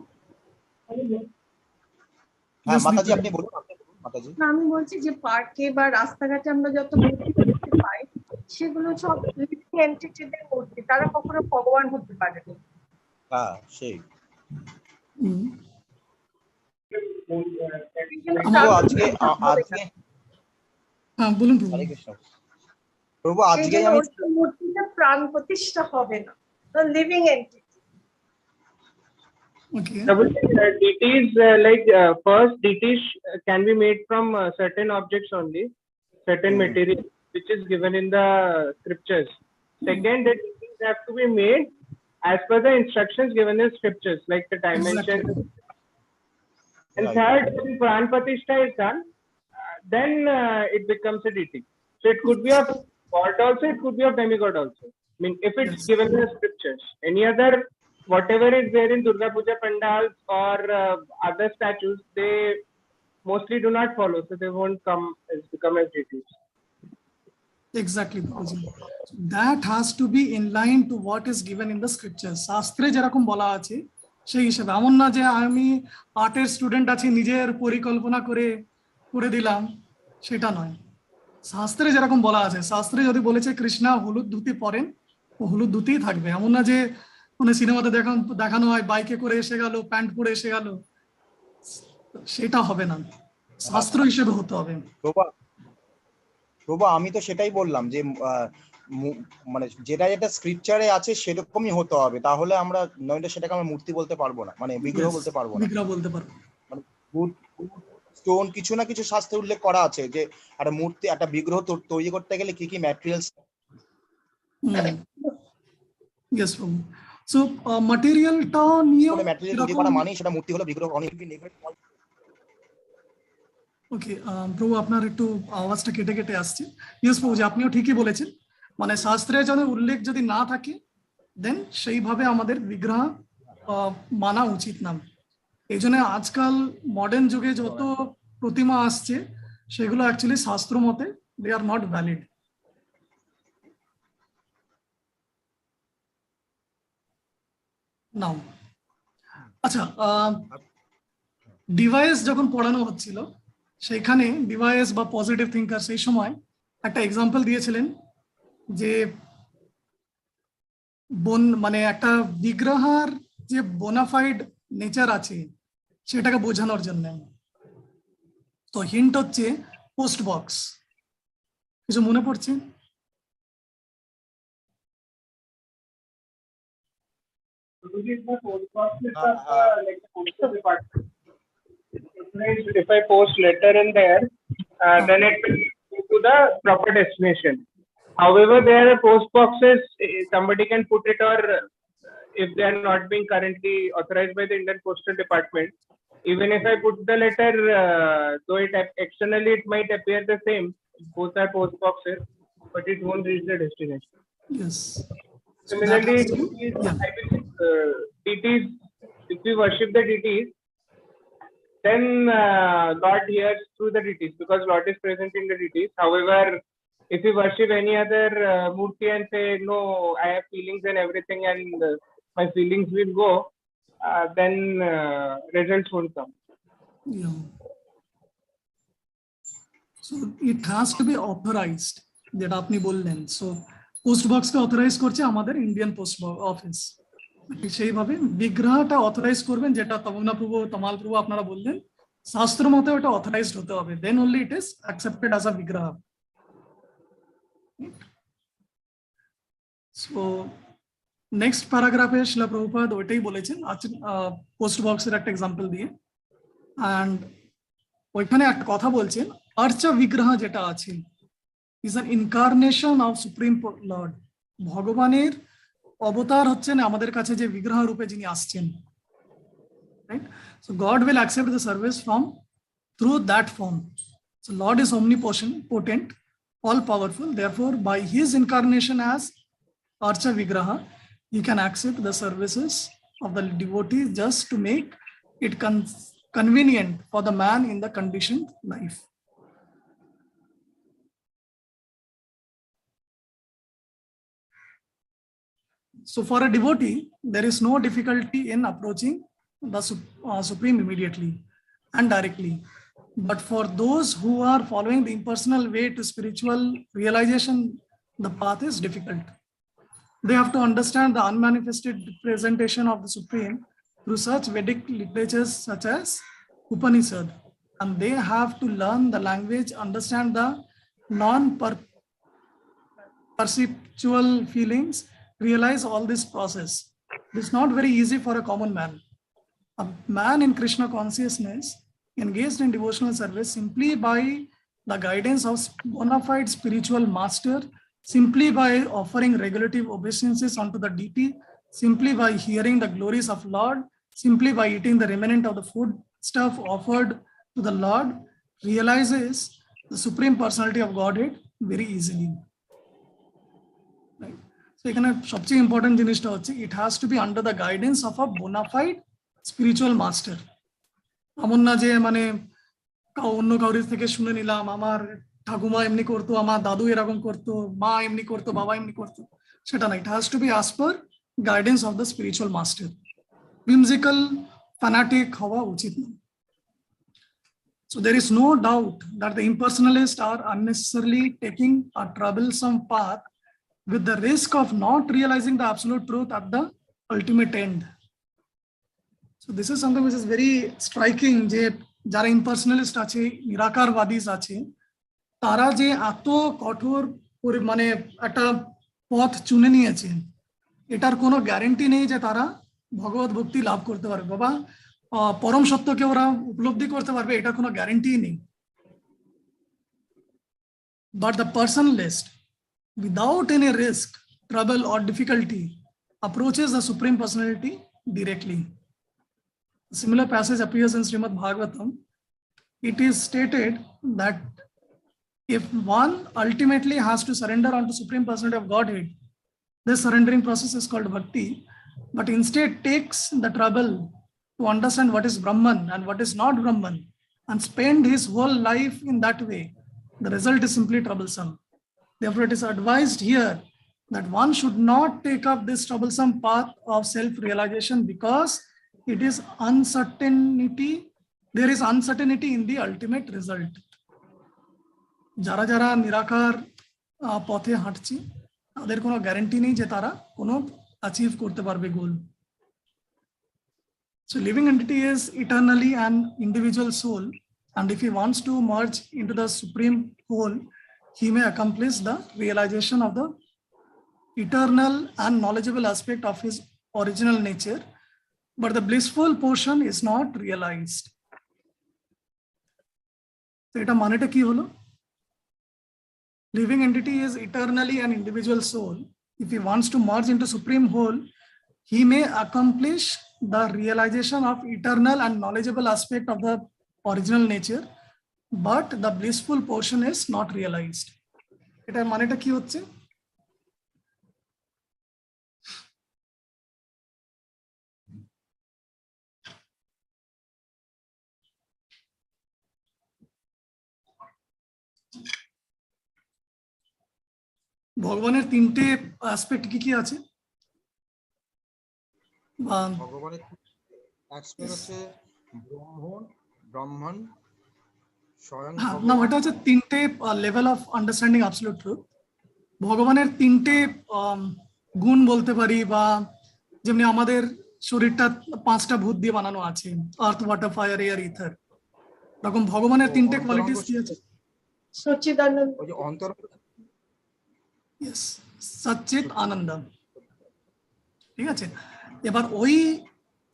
হ্যাঁ মাতাজি আপনি বলুন। মাতাজি, আমি বলছি যে পার্কে বা রাস্তাঘাটে আমরা যত মূর্তি দেখতে পাই সেগুলো সব লিভিং এন্টিটিদের মূর্তি, তারা কখনো ভগবান হতে পারে না। হ্যাঁ সেই হুম। প্রভু আজকে আজকে হ্যাঁ বলুন প্রভু। হরে কৃষ্ণ প্রভু সেই আজকে জন্য আমি ওই মূর্তিতে প্রাণ প্রতিষ্ঠা হবে না, living entity. Okay. Deities first deities can be made from certain objects only, certain material which is given in the scriptures. Second, the deities have to be made as per the instructions given in scriptures, like the dimension. Exactly. And Right. third, when Pran Pratishtha is done, then it becomes a deity. So it could be of God also, it could be of demigod also. I mean, if it's Yes. given in the scriptures. Any other, whatever is there in Durga Puja pandals or other statues, they mostly do not follow, so they won't become as deities. Exactly, Prabhuji. That has to be in line to what is given in the scriptures. শাস্ত্রে যেরকম বলা আছে সেই হিসেবে, এমন না যে আমি আর্টের স্টুডেন্ট আছি নিজের পরিকল্পনা করে করে দিলাম, সেটা নয়। শাস্ত্রে যেরকম বলা আছে, শাস্ত্রে যদি বলেছে কৃষ্ণা হলুদ ধুতি পরেন, ও হলুদ ধুতিই থাকবে। এমন না যে মানে সিনেমাতে দেখানো হয় বাইকে করে এসে গেল, প্যান্ট পরে এসে গেল, সেটা হবে না, শাস্ত্র হিসেবে হতে হবে। প্রভু আমি তো সেটাই বললাম যে মানে যেটা যেটা স্ক্রিপচারে আছে সেরকমই হতে হবে, তাহলে আমরা নইলে সেটাকে আমরা মূর্তি বলতে পারবো না, মানে বিগ্রহ বলতে পারবো না। বিগ্রহ বলতে পারবো মানে স্টোন কিছু না কিছু শাস্ত্রে উল্লেখ করা আছে যে একটা মূর্তি একটা বিগ্রহ তৈরি করতে গেলে কি কি ম্যাটেরিয়ালস। ইয়েস প্রভু। সো ম্যাটেরিয়ালটা নিয়েও ম্যাটেরিয়াল তৈরি করা মানে সেটা মূর্তি হলো, বিগ্রহ অনেক ওকে প্রভু আপনার একটু আওয়াজটা কেটে কেটে আসছে। ইয়েস প্রভু, আপনিও ঠিকই বলেছেন, মানে শাস্ত্রে যদি উল্লেখ যদি না থাকে দেন সেইভাবে আমাদের বিগ্রহ মানা উচিত না। এই জন্য আজকাল মডার্ন যুগে যত প্রতিমা আসছে সেগুলো অ্যাকচুয়ালি শাস্ত্র মতে দে আর নট ভ্যালিড। নাও আচ্ছা, ডিভাইস যখন পড়ানো হচ্ছিল সেইখানে ডিভাইস বা পজিটিভ থিঙ্কার সেই সময় একটা এক্সাম্পল দিয়েছিলেন যে মানে একটা বিগ্রহের যে বোনাফাইড নেচার আছে সেটাকে বোঝানোর জন্য। তো হিন্ট হচ্ছে পোস্ট বক্স। কিছু মনে পড়ছে? If I post letter in there, then it will go to the proper destination. However, there are post boxes, somebody can put it, or if they are not being currently authorized by the Indian Postal Department, even if I put the letter, though it externally it might appear the same, both are post boxes, but it won't reach the destination. Yes. Similarly, deities, if we worship the deities, then Lord hears through the deities because Lord is present in the deities. However, if we worship any other murti and say, no, I have feelings and everything and my feelings will go, then results won't come. Yeah. So it has to be authorized, যেটা আপনি বললেন। So post বক্সকে authorize করছে আমাদের Indian post office, সেইভাবে বিগ্রহটা authorize করবেন, যেটা তমনা প্রভু তমাল প্রভু আপনারা বললেন শাস্ত্র মতে ওটা অথরাইজড হতে হবে, then only it is accepted as a বিগ্রহ। সো নেক্সট প্যারাগ্রাফে শিলা প্রভুপাদ ওইটাই বলেছেন পোস্ট বক্সের একটা এক্সাম্পল দিয়ে, অ্যান্ড ওইখানে একটা কথা বলছেন আর্চা বিগ্রহ যেটা আছে is an incarnation of supreme Lord. ভগবানের অবতার হচ্ছেন আমাদের কাছে যে বিগ্রহ রূপে যিনি আসছেন, right? So god will accept the service from through that form. So Lord is omnipotent, all powerful, therefore by his incarnation as Archa Vigraha he can accept the services of the devotee just to make it convenient for the man in the conditioned life. So for a devotee, there is no difficulty in approaching the Supreme immediately and directly. But for those who are following the impersonal way to spiritual realization, the path is difficult. They have to understand the unmanifested presentation of the Supreme through such Vedic literatures such as Upanishad, and they have to learn the language, understand the non-perceptual feelings, realize all this process. It is not very easy for a common man. A man in Krishna consciousness engaged in devotional service simply by the guidance of bona fide spiritual master, simply by offering regulative obeisances unto the deity, simply by hearing the glories of Lord, simply by eating the remnant of the food stuff offered to the Lord, realizes the Supreme Personality of Godhead very easily. Right? So এখানে সবচেয়ে important জিনিসটা হচ্ছে it has to be under the guidance of a bona fide spiritual master. এমন না যে মানে অন্য কাউরির থেকে শুনে নিলাম আমার ঠাকুমা এমনি করতো, আমার দাদু এরকম করতো, মা এমনি করতো, বাবা এমনি করতো, সেটা না। It has to be as per guidance of the spiritual master. Whimsical, fanatic হওয়া উচিত না। So there is no doubt that the impersonalists are unnecessarily taking a troublesome path with the risk of not realizing the absolute truth at the ultimate end. So this is something which is very striking, যে যারা impersonalist আছে, নিরাকারবাদীস আছে, তারা যে এত কঠোর মানে একটা পথ চুনে নিয়েছে, এটার কোনো গ্যারান্টি নেই যে তারা ভগবত ভক্তি লাভ করতে পারবে, বাবা পরম সত্যকে ওরা উপলব্ধি করতে পারবে, এটা কোনো গ্যারান্টি নেই। But the personalist, without any risk, trouble or difficulty, approaches the Supreme Personality directly. A similar passage appears in Srimad Bhagavatam. It is stated that if one ultimately has to surrender unto Supreme Personality of Godhead, this surrendering process is called bhakti, but instead takes the trouble to understand what is Brahman and what is not Brahman and spend his whole life in that way, the result is simply troublesome. Therefore, it is advised here that one should not take up this troublesome path of self-realization because it is uncertainty. There is uncertainty in the ultimate result. যারা যারা নিরাকার পথে হাঁটছে, তাদের কোনো guarantee নেই যে তারা কোনো অ্যাচিভ করতে পারবে গোল। So living entity is eternally an individual soul, and if he wants to merge into the supreme whole, he may accomplish the realization of the eternal and knowledgeable aspect of his original nature, but the blissful portion is not realized. So এটা মানেটা কি হলো? Living entity is eternally an individual soul. If he wants to merge into supreme whole, he may accomplish the realization of eternal and knowledgeable aspect of the original nature, but the blissful portion is not realized. এটা মানেটা কি হচ্ছে? ভগবানের তিনটে aspect কি কি আছে? ভগবানের অ্যাসপেক্ট হচ্ছে ব্রহ্মণ স্বয়ং। না, এটা হচ্ছে তিনটে level of understanding absolute truth. ভগবানের তিনটে গুণ বলতে পারি, বা যেমনি আমাদের শরীরটা 5টা ভূত দিয়ে বানানো আছে, আর্থ, ওয়াটার, ফায়ার, এয়ার, ইথার, এরকম ভগবানের তিনটে কোয়ালিটিস কি আছে? সচ্চিদানন্দ, ওই যে অন্তর, ইয়েস, সচ্চিত আনন্দ। ঠিক আছে, এবার ওই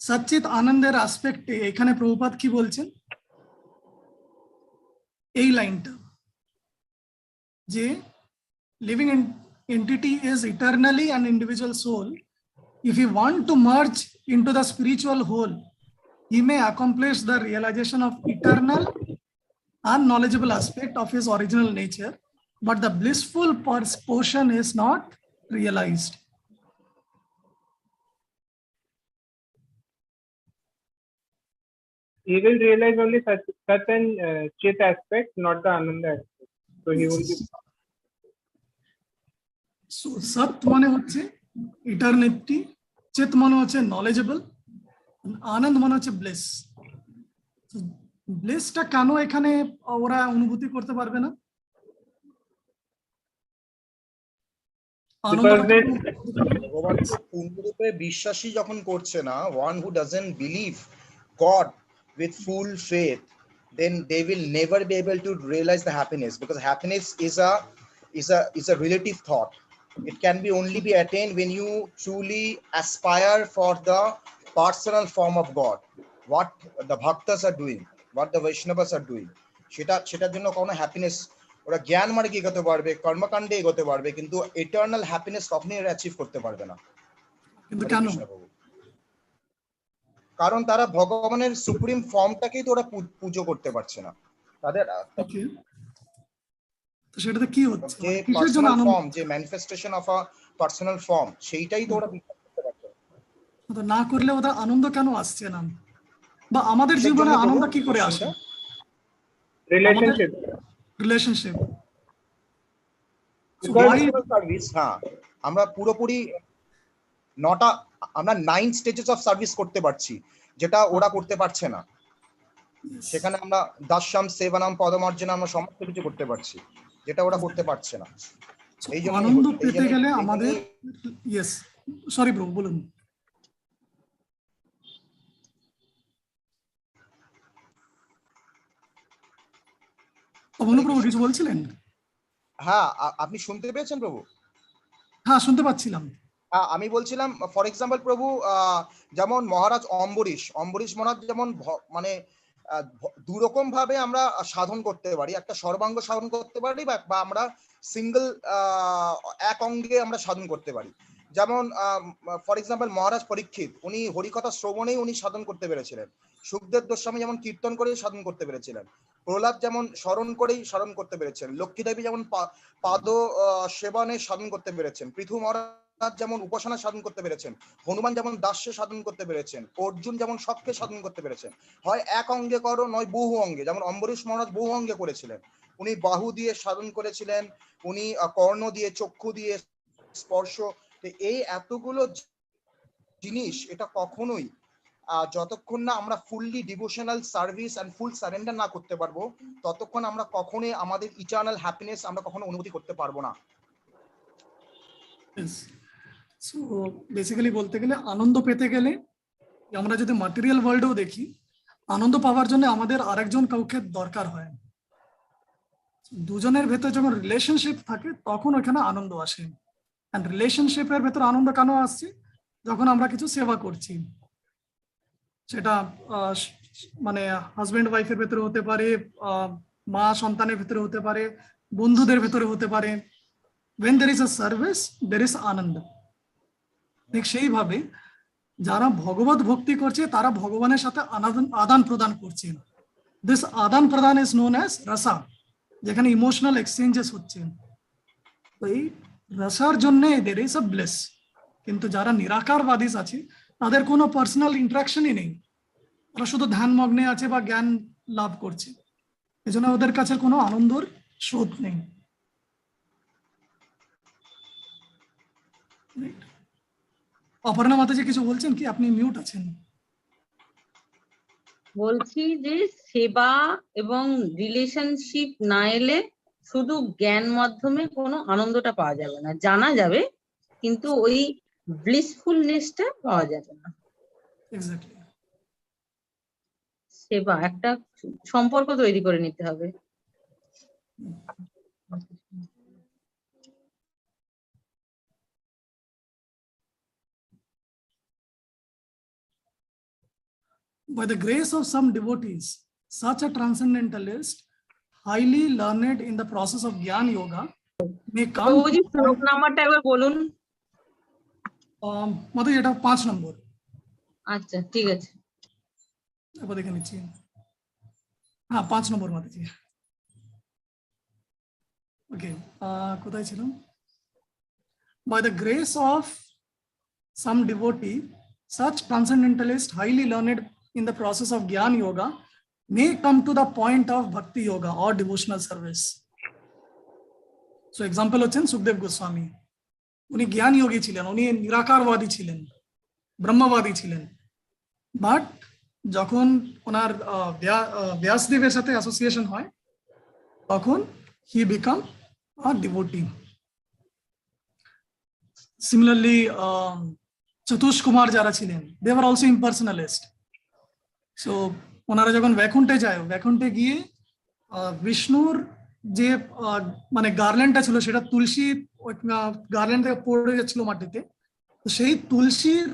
সচ্চিত আনন্দের অ্যাসপেক্টে এখানে প্রভুপাদ কি বলছেন? এই লাইনটা যে living entity is eternally an individual soul. If he want to merge into the spiritual whole, he may accomplish the realization of eternal and knowledgeable aspect of his original nature, but the blissful portion is not realized. He will realize only Sat and Chit aspect, not the Ananda aspect. So he will be. So Sat মানে হচ্ছে eternity, চিত মানে হচ্ছে knowledgeable, আনন্দ মানে হচ্ছে bless. ব্লেসটা কেন এখানে ওরা অনুভূতি করতে পারবে না? because this ভগবান তো পূর্ণরূপে বিশ্বাসী যখন করছে না, one who doesn't believe God with full faith, then they will never be able to realize the happiness, because happiness is a relative thought. It can be only be attained when you truly aspire for the personal form of God, what the bhaktas are doing, what the Vaishnavas are doing. সেটার জন্য কোনো happiness, ওরা জ্ঞান মার্গে এগোতে পারবে, কর্মকাণ্ডে এগোতে পারবে, কিন্তু এটার্নাল হ্যাপিনেস কখনোই এরা অ্যাচিভ করতে পারবে না। কিন্তু কেন? কারণ তারা ভগবানের সুপ্রিম ফর্মটাকেই তো ওরা পুজো করতে পারছে না। তাদের Okay. তো সেটাতে কি হচ্ছে? যে কিসের জন্য পার্সোনাল আনন্দ? ফর্ম, যে manifestation of a personal form, সেইটাই তো ওরা বিশ্বাস করতে পারছে না। তো না করলে ওদের আনন্দ কেন আসছে না? বা আমাদের জীবনে আনন্দ কি করে আসে? relationship. রিলেশনশিপ। সার্ভিস, হ্যাঁ, আমরা পুরোপুরি আমরা 9 স্টেজেস অফ সার্ভিস করতে পারছি, যেটা ওরা করতে পারছে না। সেখানে আমরা দাস্যাম সেবানাম পদমার্জনা আমরা সমস্ত কিছু করতে পারছি, যেটা ওরা করতে পারছে না। এই জন্য আনন্দ পেতে গেলে আমাদের, ইয়েস, সরি ব্রো, বলুন। প্রভু কিছু বলছিলেন? হ্যাঁ, আপনি শুনতে পেয়েছেন প্রভু? হ্যাঁ, শুনতে পাচ্ছিলাম। আমি বলছিলাম, ফর এক্সাম্পল প্রভু, যেমন মহারাজ অম্বরীশ মহারাজ যেমন মানে দুরকম ভাবে আমরা সাধন করতে পারি, একটা সর্বাঙ্গ সাধন করতে পারি, বা আমরা সিঙ্গেল এক অঙ্গে আমরা সাধন করতে পারি। যেমন ফর এক্সাম্পল মহারাজ পরীক্ষিত, উনি হরিকথা শ্রবণেই উনি সাধন করতে পেরেছিলেন। সুখদেব গোস্বামী যেমন কীর্তন করেই সাধন করতে পেরেছিলেন। প্রহ্লাদ যেমন স্মরণ করেই সাধন করতে পেরেছেন। লক্ষ্মী দেবী যেমন পাদ সেবনে সাধন করতে পেরেছেন। পৃথু মহারাজ যেমন উপাসনা সাধন করতে পেরেছেন। হনুমান যেমন দাস্যে সাধন করতে পেরেছেন। অর্জুন যেমন শখকে সাধন করতে পেরেছেন। হয় এক অঙ্গে করো, নয় বহু অঙ্গে। যেমন অম্বরীশ মহারাজ বহু অঙ্গে করেছিলেন। উনি বাহু দিয়ে সাধন করেছিলেন, উনি কর্ণ দিয়ে, চক্ষু দিয়ে, স্পর্শ। এই এতগুলো জিনিস, এটা কখনোই যতক্ষণ না আমরা fully devotional service and full surrender না করতে পারবো, ততক্ষণ আমরা কখনোই আমাদের ইটার্নাল হ্যাপিনেস আমরা কখনো অনুভূতি করতে পারবো না। সো বেসিক্যালি বলতে গেলে, আনন্দ পেতে গেলে, আমরা যদি ম্যাটেরিয়াল ওয়ার্ল্ডেও দেখি, আনন্দ পাওয়ার জন্য আমাদের আরেকজন কাউকে দরকার হয়। দুজনের ভেতর যখন রিলেশনশিপ থাকে, তখন ওখানে আনন্দ আসে। এন্ড রিলেশনশিপের ভেতর আনন্দ কেন আসছে? যখন আমরা কিছু সেবা করছি, সেটা মানে হাজবেন্ড ওয়াইফের ভেতরে হতে পারে, মা সন্তানের ভেতরে হতে পারে, বন্ধুদের ভেতরে হতে পারে। when there is a service, there is আনন্দ। ঠিক সেইভাবে যারা ভগবত ভক্তি করছে, তারা ভগবানের সাথে আদান প্রদান করছে। দিস আদান প্রদান ইজ নোন অ্যাজ রসা, যেখানে ইমোশনাল এক্সচেঞ্জেস হচ্ছে। তো এই রসার জন্য there is a bliss। কিন্তু যারা নিরাকারবাদী আছে, তাদের কোনো পার্সোনাল ইন্টারাকশনই নেই, তারা শুধু ধ্যান মগ্নে আছে বা জ্ঞান লাভ করছে, এজন্য ওদের কাছে কোনো আনন্দের স্রোত নেই। অপর্ণা মাতাজি কিছু বলছেন কি? আপনি মিউট আছেন। বলছি যে সেবা এবং রিলেশনশিপ না এলে শুধু জ্ঞান মাধ্যমে কোনো আনন্দটা পাওয়া যাবে না, জানা যাবে কিন্তু ওই ব্লিসফুলনেসটা পাওয়া যাবে না। এক্স্যাক্টলি। সেবা একটা সম্পর্ক তৈরি করে নিতে হবে। By the grace of some devotees, such a transcendentalist, highly learned in the process of Jnana Yoga, may come. ওই শ্লোক নাম্বারটা একবার বলুন। মাতাজি, এটা 5 নম্বর। আচ্ছা, ঠিক আছে, এবার দেখে নিচ্ছি। হ্যাঁ, 5 নম্বর মাতাজি। ওকে, কোথায় ছিলাম? By the grace of some devotee, such transcendentalist, highly learned in the process of Jnana Yoga, may come to the point of Bhakti Yoga or devotional service. So example হচ্ছেন সুখদেব গোস্বামী। উনি জ্ঞান যোগী ছিলেন, উনি নিরাকারবাদী ছিলেন, ব্রহ্মবাদী ছিলেন। বাট যখন ওনার ব্যাসদেবের সাথে অ্যাসোসিয়েশন হয়, তখন he become a devotee. Similarly, Chatush Kumar jara ছিলেন, they were also impersonalist. So ওনারা যখন বৈকুণ্ঠে যায়, বৈকুণ্ঠে গিয়ে বিষ্ণুর যে মানে গার্ল্যান্ডটা ছিল সেটা তুলসী গার্ল্যান্ড থেকে পড়ে যাচ্ছিল মাটিতে, তো সেই তুলসীর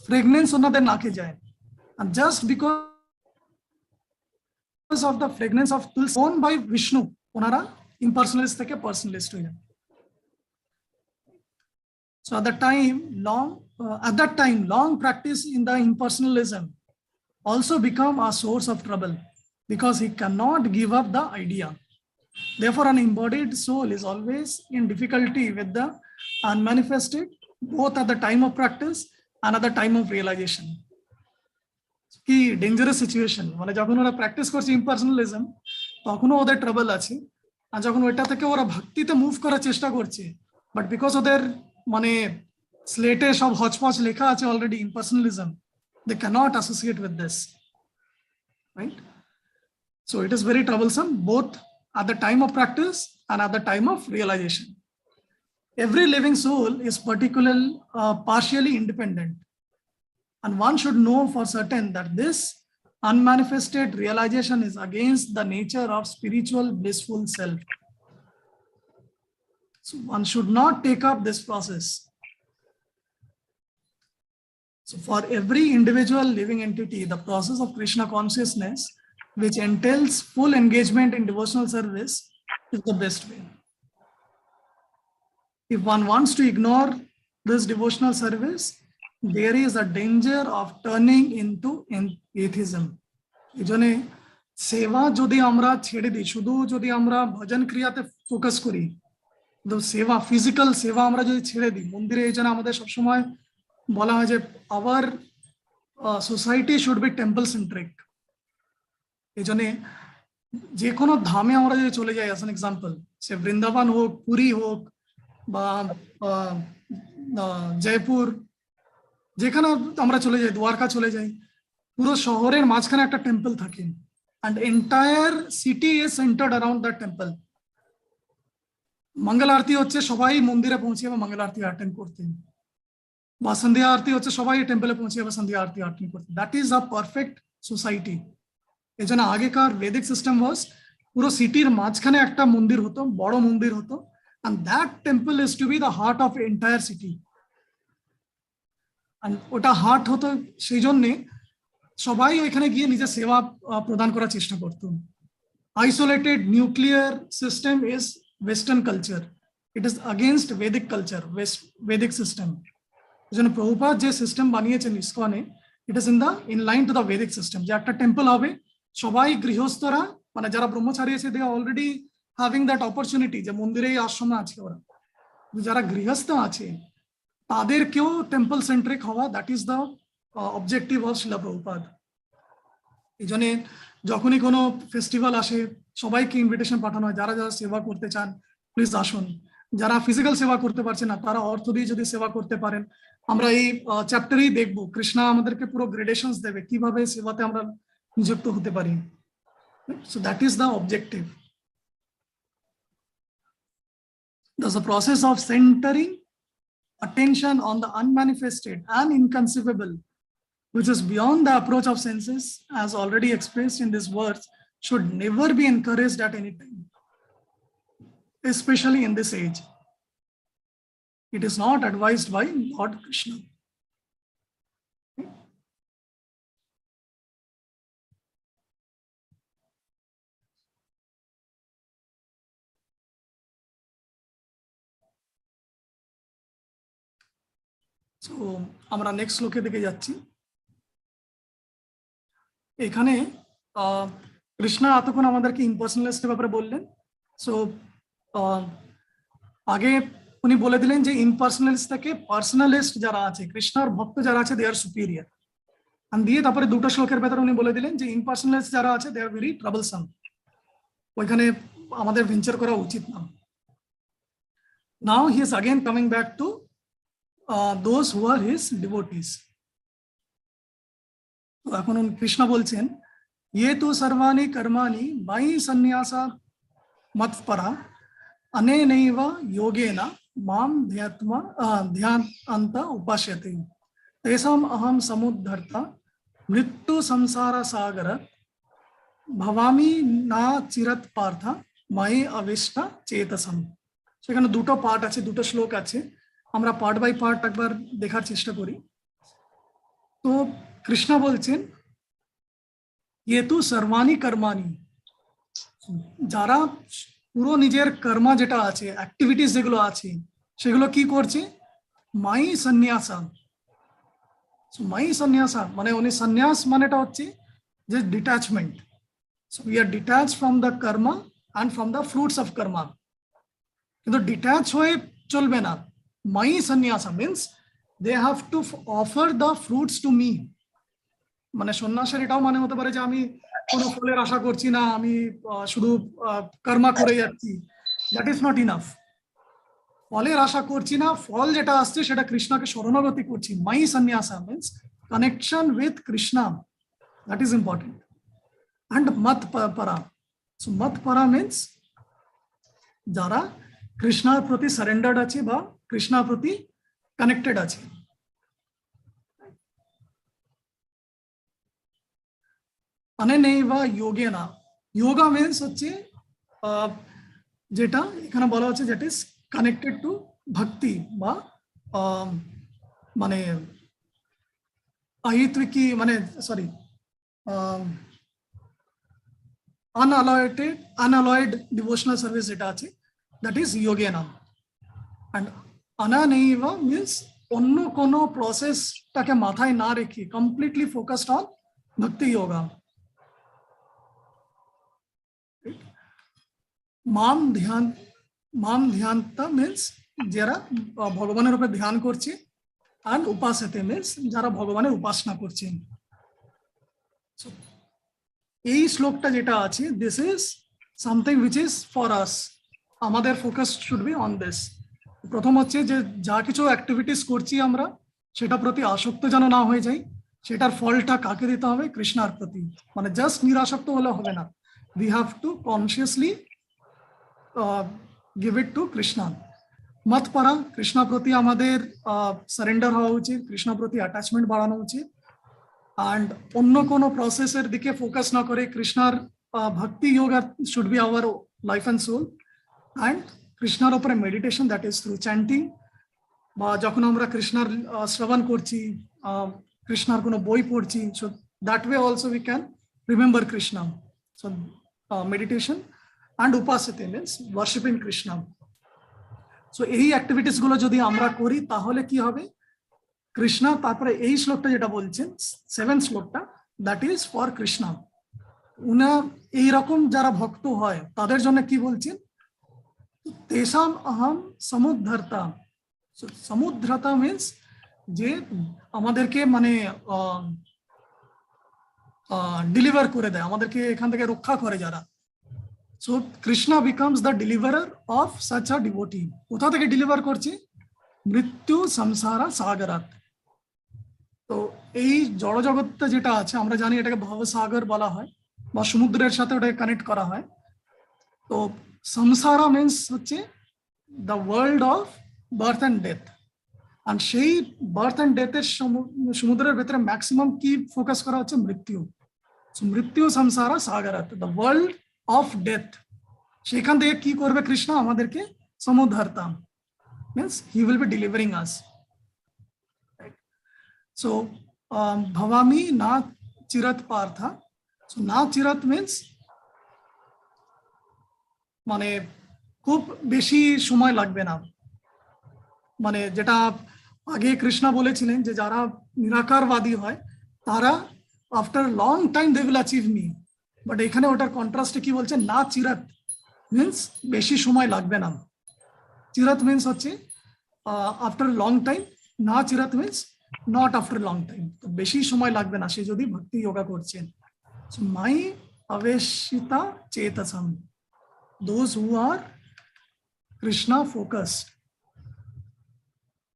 ফ্রেগনেন্স ওনাদের নাকে যায়, and just because of the fragrance of tulsi owned by Vishnu, ওনারা impersonalist থেকে personalist হয়ে যায়. So at that time long practice in the impersonalism also become a source of trouble, because he cannot give up the idea. Therefore, an embodied soul is always in difficulty with the unmanifested, both at the time of practice and at the time of realization. কি dangerous situation, মানে যখন ওরা practice করছে ইম্পার্সোনালিজম তখনও ওদের trouble আছে, আর যখন ওইটা থেকে ওরা ভক্তিতে মুভ করার চেষ্টা করছে, বাট বিকজ ওদের মানে স্লেটে সব হচপচ লেখা আছে already ইম্পার্সোনালিজম, they cannot associate with this, right? So it is very troublesome both at the time of practice and at the time of realization. Every living soul is partially independent, and one should know for certain that this unmanifested realization is against the nature of spiritual blissful self. So one should not take up this process. So for every individual living entity, the process of Krishna consciousness, which entails full engagement in devotional service, is the best way. If one wants to ignore this devotional service, there is a danger of turning into atheism. এজন্য সেবা যদি আমরা ছেড়ে দিই, শুধু যদি আমরা ভজন ক্রিয়াতে focus করি, তো সেবা ফিজিক্যাল সেবা আমরা যদি ছেড়ে দিই, মন্দিরে এই জন্য আমাদের সবসময় বলা হয় যে our society should be temple centric. এই জন্য যে কোনো ধামে আমরা যদি চলে যাই, অ্যাজ অ্যান এক্সাম্পল, সে বৃন্দাবন হোক, পুরী হোক, বা জয়পুর, যেখানে আমরা চলে যাই, দ্বারকা চলে যাই, পুরো শহরের মাঝখানে একটা টেম্পল থাকে, and entire city is centered around that temple. মঙ্গল আরতি হচ্ছে, সবাই মন্দিরে পৌঁছে যাবে মঙ্গল আরতি অ্যাটেন্ড করতে, বা সন্ধ্যা আরতি হচ্ছে, সবাই টেম্পলে পৌঁছে যাবে সন্ধ্যা আরতি অ্যাটেন্ড করতে। That is a perfect society. এই জন্য আগেকার বেদিক সিস্টেম ওয়াজ পুরো সিটির মাঝখানে একটা মন্দির হতো, বড় মন্দির হতো, and that temple is to be the heart of entire city. and ওটা হার্ট হতো, সেই জন্যে সবাই ওইখানে গিয়ে নিজের সেবা প্রদান করার চেষ্টা করত। Isolated nuclear system is Western culture. It is against Vedic culture, Vedic system. এজন্য প্রভুপাদ যে সিস্টেম বানিয়েছেন ইসকনে, it is in line to the Vedic system, যে একটা টেম্পল হবে, সবাই গৃহস্থরা মানে যারা ব্রহ্মচারী আছে, they are already having that opportunity, যে মন্দিরে আশ্রমে আছে ওরা, যারা গৃহস্থ আছে তাদেরকেও টেম্পল সেন্ট্রিক হওয়া, that is the objective of Srila Prabhupada. এই জন্য যখনই কোনো ফেস্টিভ্যাল আসে, সবাইকে ইনভিটেশন পাঠানো হয়, যারা যারা সেবা করতে চান প্লিজ আসুন, যারা ফিজিক্যাল সেবা করতে পারছে না তারা অর্থ দিয়ে যদি সেবা করতে পারেন। আমরা এই চ্যাপ্টারেই দেখবো, কৃষ্ণা আমাদেরকে পুরো গ্রেডেশনস দেবে কিভাবে সেবাতে আমরা নিযুক্ত হতে পারি। So that is the objective. Thus the process of centering attention on the unmanifested and inconceivable, which is beyond the approach of senses, as already expressed in this verse, should never be encouraged at any time, especially in this age. It is not advised by Lord Krishna. So আমরা next শ্লোকে দিকে যাচ্ছি। এখানে কৃষ্ণা এতক্ষণ আমাদেরকে ইম্পার্সোনালিস্টের ব্যাপারে বললেন। So আগে উনি বলে দিলেন যে ইম্পার্সোনালিস্ট থেকে পার্সোনালিস্ট যারা আছে, কৃষ্ণার ভক্ত যারা আছে, দে আর সুপিরিয়ার। আর দিয়ে তারপরে দুটো শ্লোকের ভেতরে উনি বলে দিলেন যে ইম্পার্সোনালিস্ট যারা আছে, দে আর ভেরি ট্রাবলসাম, ওইখানে আমাদের ভেঞ্চার করা উচিত না। Now he is again coming back to those who are his devotees. তো এখন কৃষ্ণ বলছেন, ये तो सर्वाणि कर्माणि मयि सन्न्यासा मत्परा अनेनैव योगेन माम ध्यान्ता उपास्यते तेषाम् अहम समुद्धर्ता मृत्यु संसार सागर भवामी ना चिरत पार्थ मयि अविष्टा चेतसम। সেখানে দুটো পার্ট আছে, দুটো শ্লোক আছে, আমরা পার্ট বাই পার্ট একবার দেখার চেষ্টা করি। তো কৃষ্ণ বলছেন ये तो सर्वाणी कर्माणी, যারা পুরো নিজের কর্মা যেটা আছে, অ্যাক্টিভিটিস যেগুলো আছে সেগুলো কি করছে, মাই সন্ন্যাসা। মাই সন্ন্যাসা মানে উনি সন্ন্যাস মানেটা হচ্ছে যে detachment. So we are detach from the karma and from the fruits of karma. কিন্তু ডিট্যাচ হয়ে চলবে না। মাই সন্ন্যাসা means they have to offer the fruits to me. মানে সন্ন্যাসের এটাও মানে হতে পারে যে আমি কোনো ফলের আশা করছি না, আমি শুধু কর্মা করে যাচ্ছি, দ্যাট ইজ নট ইনাফ। ফলের আশা করছি না, ফল যেটা আসছে সেটা কৃষ্ণকে শরণাগতি করছি। মাই সন্ন্যাসা means connection with Krishna, that is important. And মত পরা, সো মত পরা মিনস যারা কৃষ্ণার প্রতি সারেন্ডার্ড আছে বা কৃষ্ণার প্রতি কানেক্টেড আছে। অনেনৈবা যোগেনা, যোগা মিনস হচ্ছে যেটা এখানে বলা হচ্ছে দ্যাট ইজ কানেক্টেড টু ভক্তি বা মানে আহিত্বিকি মানে সরি আনঅ্যালয়েড ডিভোশনাল সার্ভিস যেটা আছে দ্যাট ইজ যোগেনা। অ্যান্ড অনানৈবা মিনস অন্য কোনো প্রসেসটাকে মাথায় না রেখে কমপ্লিটলি ফোকাসড অন ভক্তি যোগা। মাম ধ্যানতা মিনস যারা ভগবানের উপরে ধ্যান করছে, আর উপাসতে মিনস যারা ভগবানের উপাসনা করছেন। এই শ্লোকটা যেটা আছে this is something which is for us, আমাদের focus should be on this. প্রথম হচ্ছে যে যা কিছু অ্যাক্টিভিটিস করছি আমরা সেটা প্রতি আসক্ত যেন না হয়ে যাই, সেটার ফলটা কাকে দিতে হবে, কৃষ্ণার প্রতি। মানে জাস্ট নিরাসক্ত হলে হবে না, we have to consciously give it to Krishna. মত পরা, কৃষ্ণ প্রতি আমাদের সারেন্ডার হওয়া উচিত, কৃষ্ণ প্রতি অ্যাটাচমেন্ট বাড়ানো উচিত। অ্যান্ড অন্য কোনো প্রসেসের দিকে ফোকাস না করে কৃষ্ণার bhakti yoga should be our life and soul. And কৃষ্ণার উপরে meditation, that is through chanting, বা যখন আমরা কৃষ্ণার শ্রবণ করছি, কৃষ্ণার কোনো বই পড়ছি, so that way also we can remember Krishna. So meditation and upasate means worshiping Krishna. So এই অ্যাক্টিভিটিস গুলো যদি আমরা করি তাহলে কি হবে, কৃষ্ণ তারপরে এই শ্লোকটা যেটা বলছেন 7th শ্লোকটা দ্যাট ইজ ফর কৃষ্ণ। উনা এইরকম যারা ভক্ত হয় তাদের জন্য কি বলছেন, তেষাম অহম সমুদ্ধর্তা। সমুদ্ধর্তা মিনস যে আমাদেরকে মানে ডিলিভার করে দেয়, আমাদেরকে এখান থেকে রক্ষা করে যারা। So Krishna becomes the deliverer of such a devotee. কোথা থেকে ডেলিভার করছে, মৃত্যু সংসারা সাগরাত। তো এই জড়জগৎটা যেটা আছে আমরা জানি এটাকে ভবসাগর বলা হয় বা সমুদ্রের সাথে ওটাকে কানেক্ট করা হয়। তো সংসারা মিনস হচ্ছে the world of birth and death. আর সেই বার্থ অ্যান্ড ডেথের সমুদ্রের ভেতরে ম্যাক্সিমাম কি ফোকাস করা হচ্ছে, মৃত্যু। মৃত্যু সংসারা সাগরাত, দ্য ওয়ার্ল্ড অফ ডেথ। সেখান থেকে কি করবে কৃষ্ণ, আমাদেরকে সমুদ্ধর্তা means he will be delivering us. So ভবামি না চিরত পার্থা। সো না চিরত মিনস মানে খুব বেশি সময় লাগবে না। মানে যেটা আগে কৃষ্ণ বলেছিলেন যে যারা নিরাকারবাদী হয় তারা after long time they will achieve me, but এখানে ওটার কন্ট্রাস্টে কি বলছে, না চিরাত মিনস বেশি সময় লাগবে না। চিরাত মিনস হচ্ছে আফটার লং টাইম, না চিরাত means not after long time. তো বেশি সময় লাগবে না সে যদি ভক্তি যোগা করছেন। মাই আবেশিতা চেতসম, those who are Krishna focused,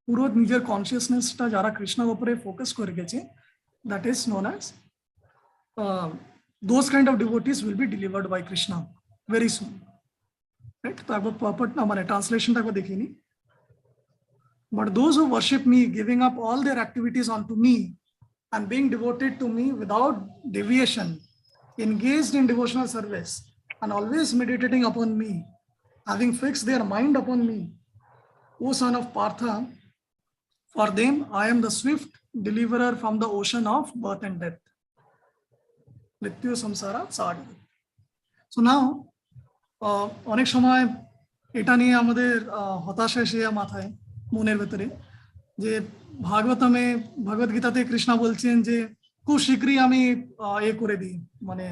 পুরো নিজের কনসিয়াসনেসটা যারা কৃষ্ণের উপরে ফোকাস করে গেছে, that is known as those kind of devotees will be delivered by Krishna very soon, right? তো একবার পারপট না মানে ট্রান্সলেশনটা একবার দেখিনি। But those who worship me, giving up all their activities onto me and being devoted to me without deviation, engaged in devotional service and always meditating upon me, having fixed their mind upon me, O son of Partha, for them I am the swift deliverer from the ocean of birth and death. Mrityu samsara sagar. So now, অনেক সময় এটা নিয়ে আমাদের হতাশা এসে মাথায় মনের ভেতরে যে ভাগবতমে ভগবদ গীতাতে কৃষ্ণ বলছেন যে খুব শীঘ্রই আমি করে দিই, মানে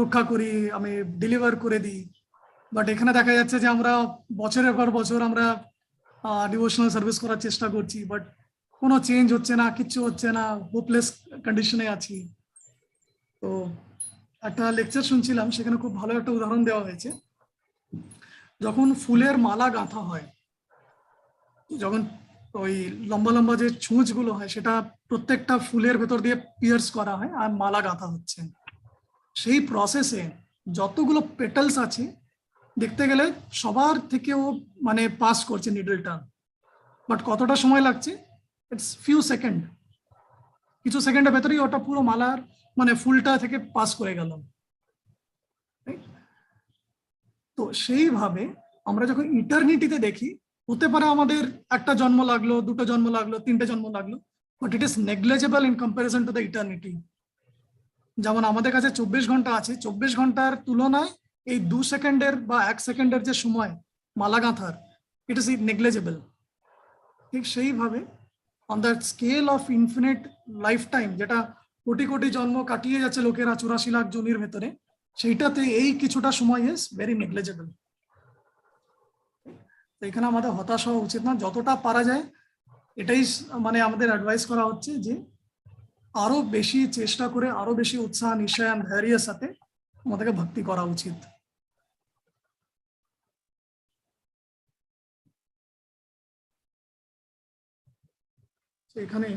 রক্ষা করি, আমি ডেলিভার করে দিই। বাট এখানে দেখা যাচ্ছে যে আমরা বছরের পর বছর আমরা ডিভোশনাল সার্ভিস করার চেষ্টা করছি, বাট কোনো চেঞ্জ হচ্ছে না, কিচ্ছু হচ্ছে না, হোপলেস কন্ডিশনে আছি। তো একটা লেকচার শুনছিলাম, সেখানে খুব ভালো একটা উদাহরণ দেওয়া হয়েছে। যখন ফুলের মালা গাঁথা হয়, যখন ওই লম্বা লম্বা যে ছুঁচগুলো হয় সেটা প্রত্যেকটা ফুলের ভেতর দিয়ে পিয়ার্স করা হয় আর মালা গাঁথা হচ্ছে, সেই প্রসেসে যতগুলো পেটালস আছে দেখতে গেলে সবার থেকে ও মানে পাস করছে নিডলটা, বাট কতটা সময় লাগছে? ইটস ফিউ সেকেন্ড, কিছু সেকেন্ডের ভেতরেই ওটা পুরো মালার মানে ফুলটা থেকে পাস করে গেল। তো সেইভাবে আমরা যখন ইটার্নিটিতে দেখি, হতে পারে আমাদের একটা জন্ম লাগলো, দুটো জন্ম লাগলো, তিনটে জন্ম লাগলো, but it is negligible in comparison to the eternity. যেমন আমাদের কাছে 24 ঘন্টা আছে, 24 ঘন্টার তুলনায় এই 2 সেকেন্ডের বা 1 সেকেন্ডের যে সময় মালা গাঁথার, ইট ইজ নেগলিজেবল। ঠিক সেইভাবে on the scale of infinite lifetime, যেটা কোটি কোটি জন্ম কাটিয়ে যাচ্ছে লোকেরা 84 লাখ জনের ভেতরে, সেইটাতে এই কিছুটা সময় ইজ ভেরি নেগলিজেবল। এখানে আমাদের হতাশ হওয়া উচিত না, যতটা পারা যায় এটাই মানে আমাদের অ্যাডভাইস করা হচ্ছে যে আরো বেশি চেষ্টা করে, আরো বেশি উৎসাহ, নিশ্চয় ধৈর্যের সাথে আমাদেরকে ভক্তি করা উচিত। এখানে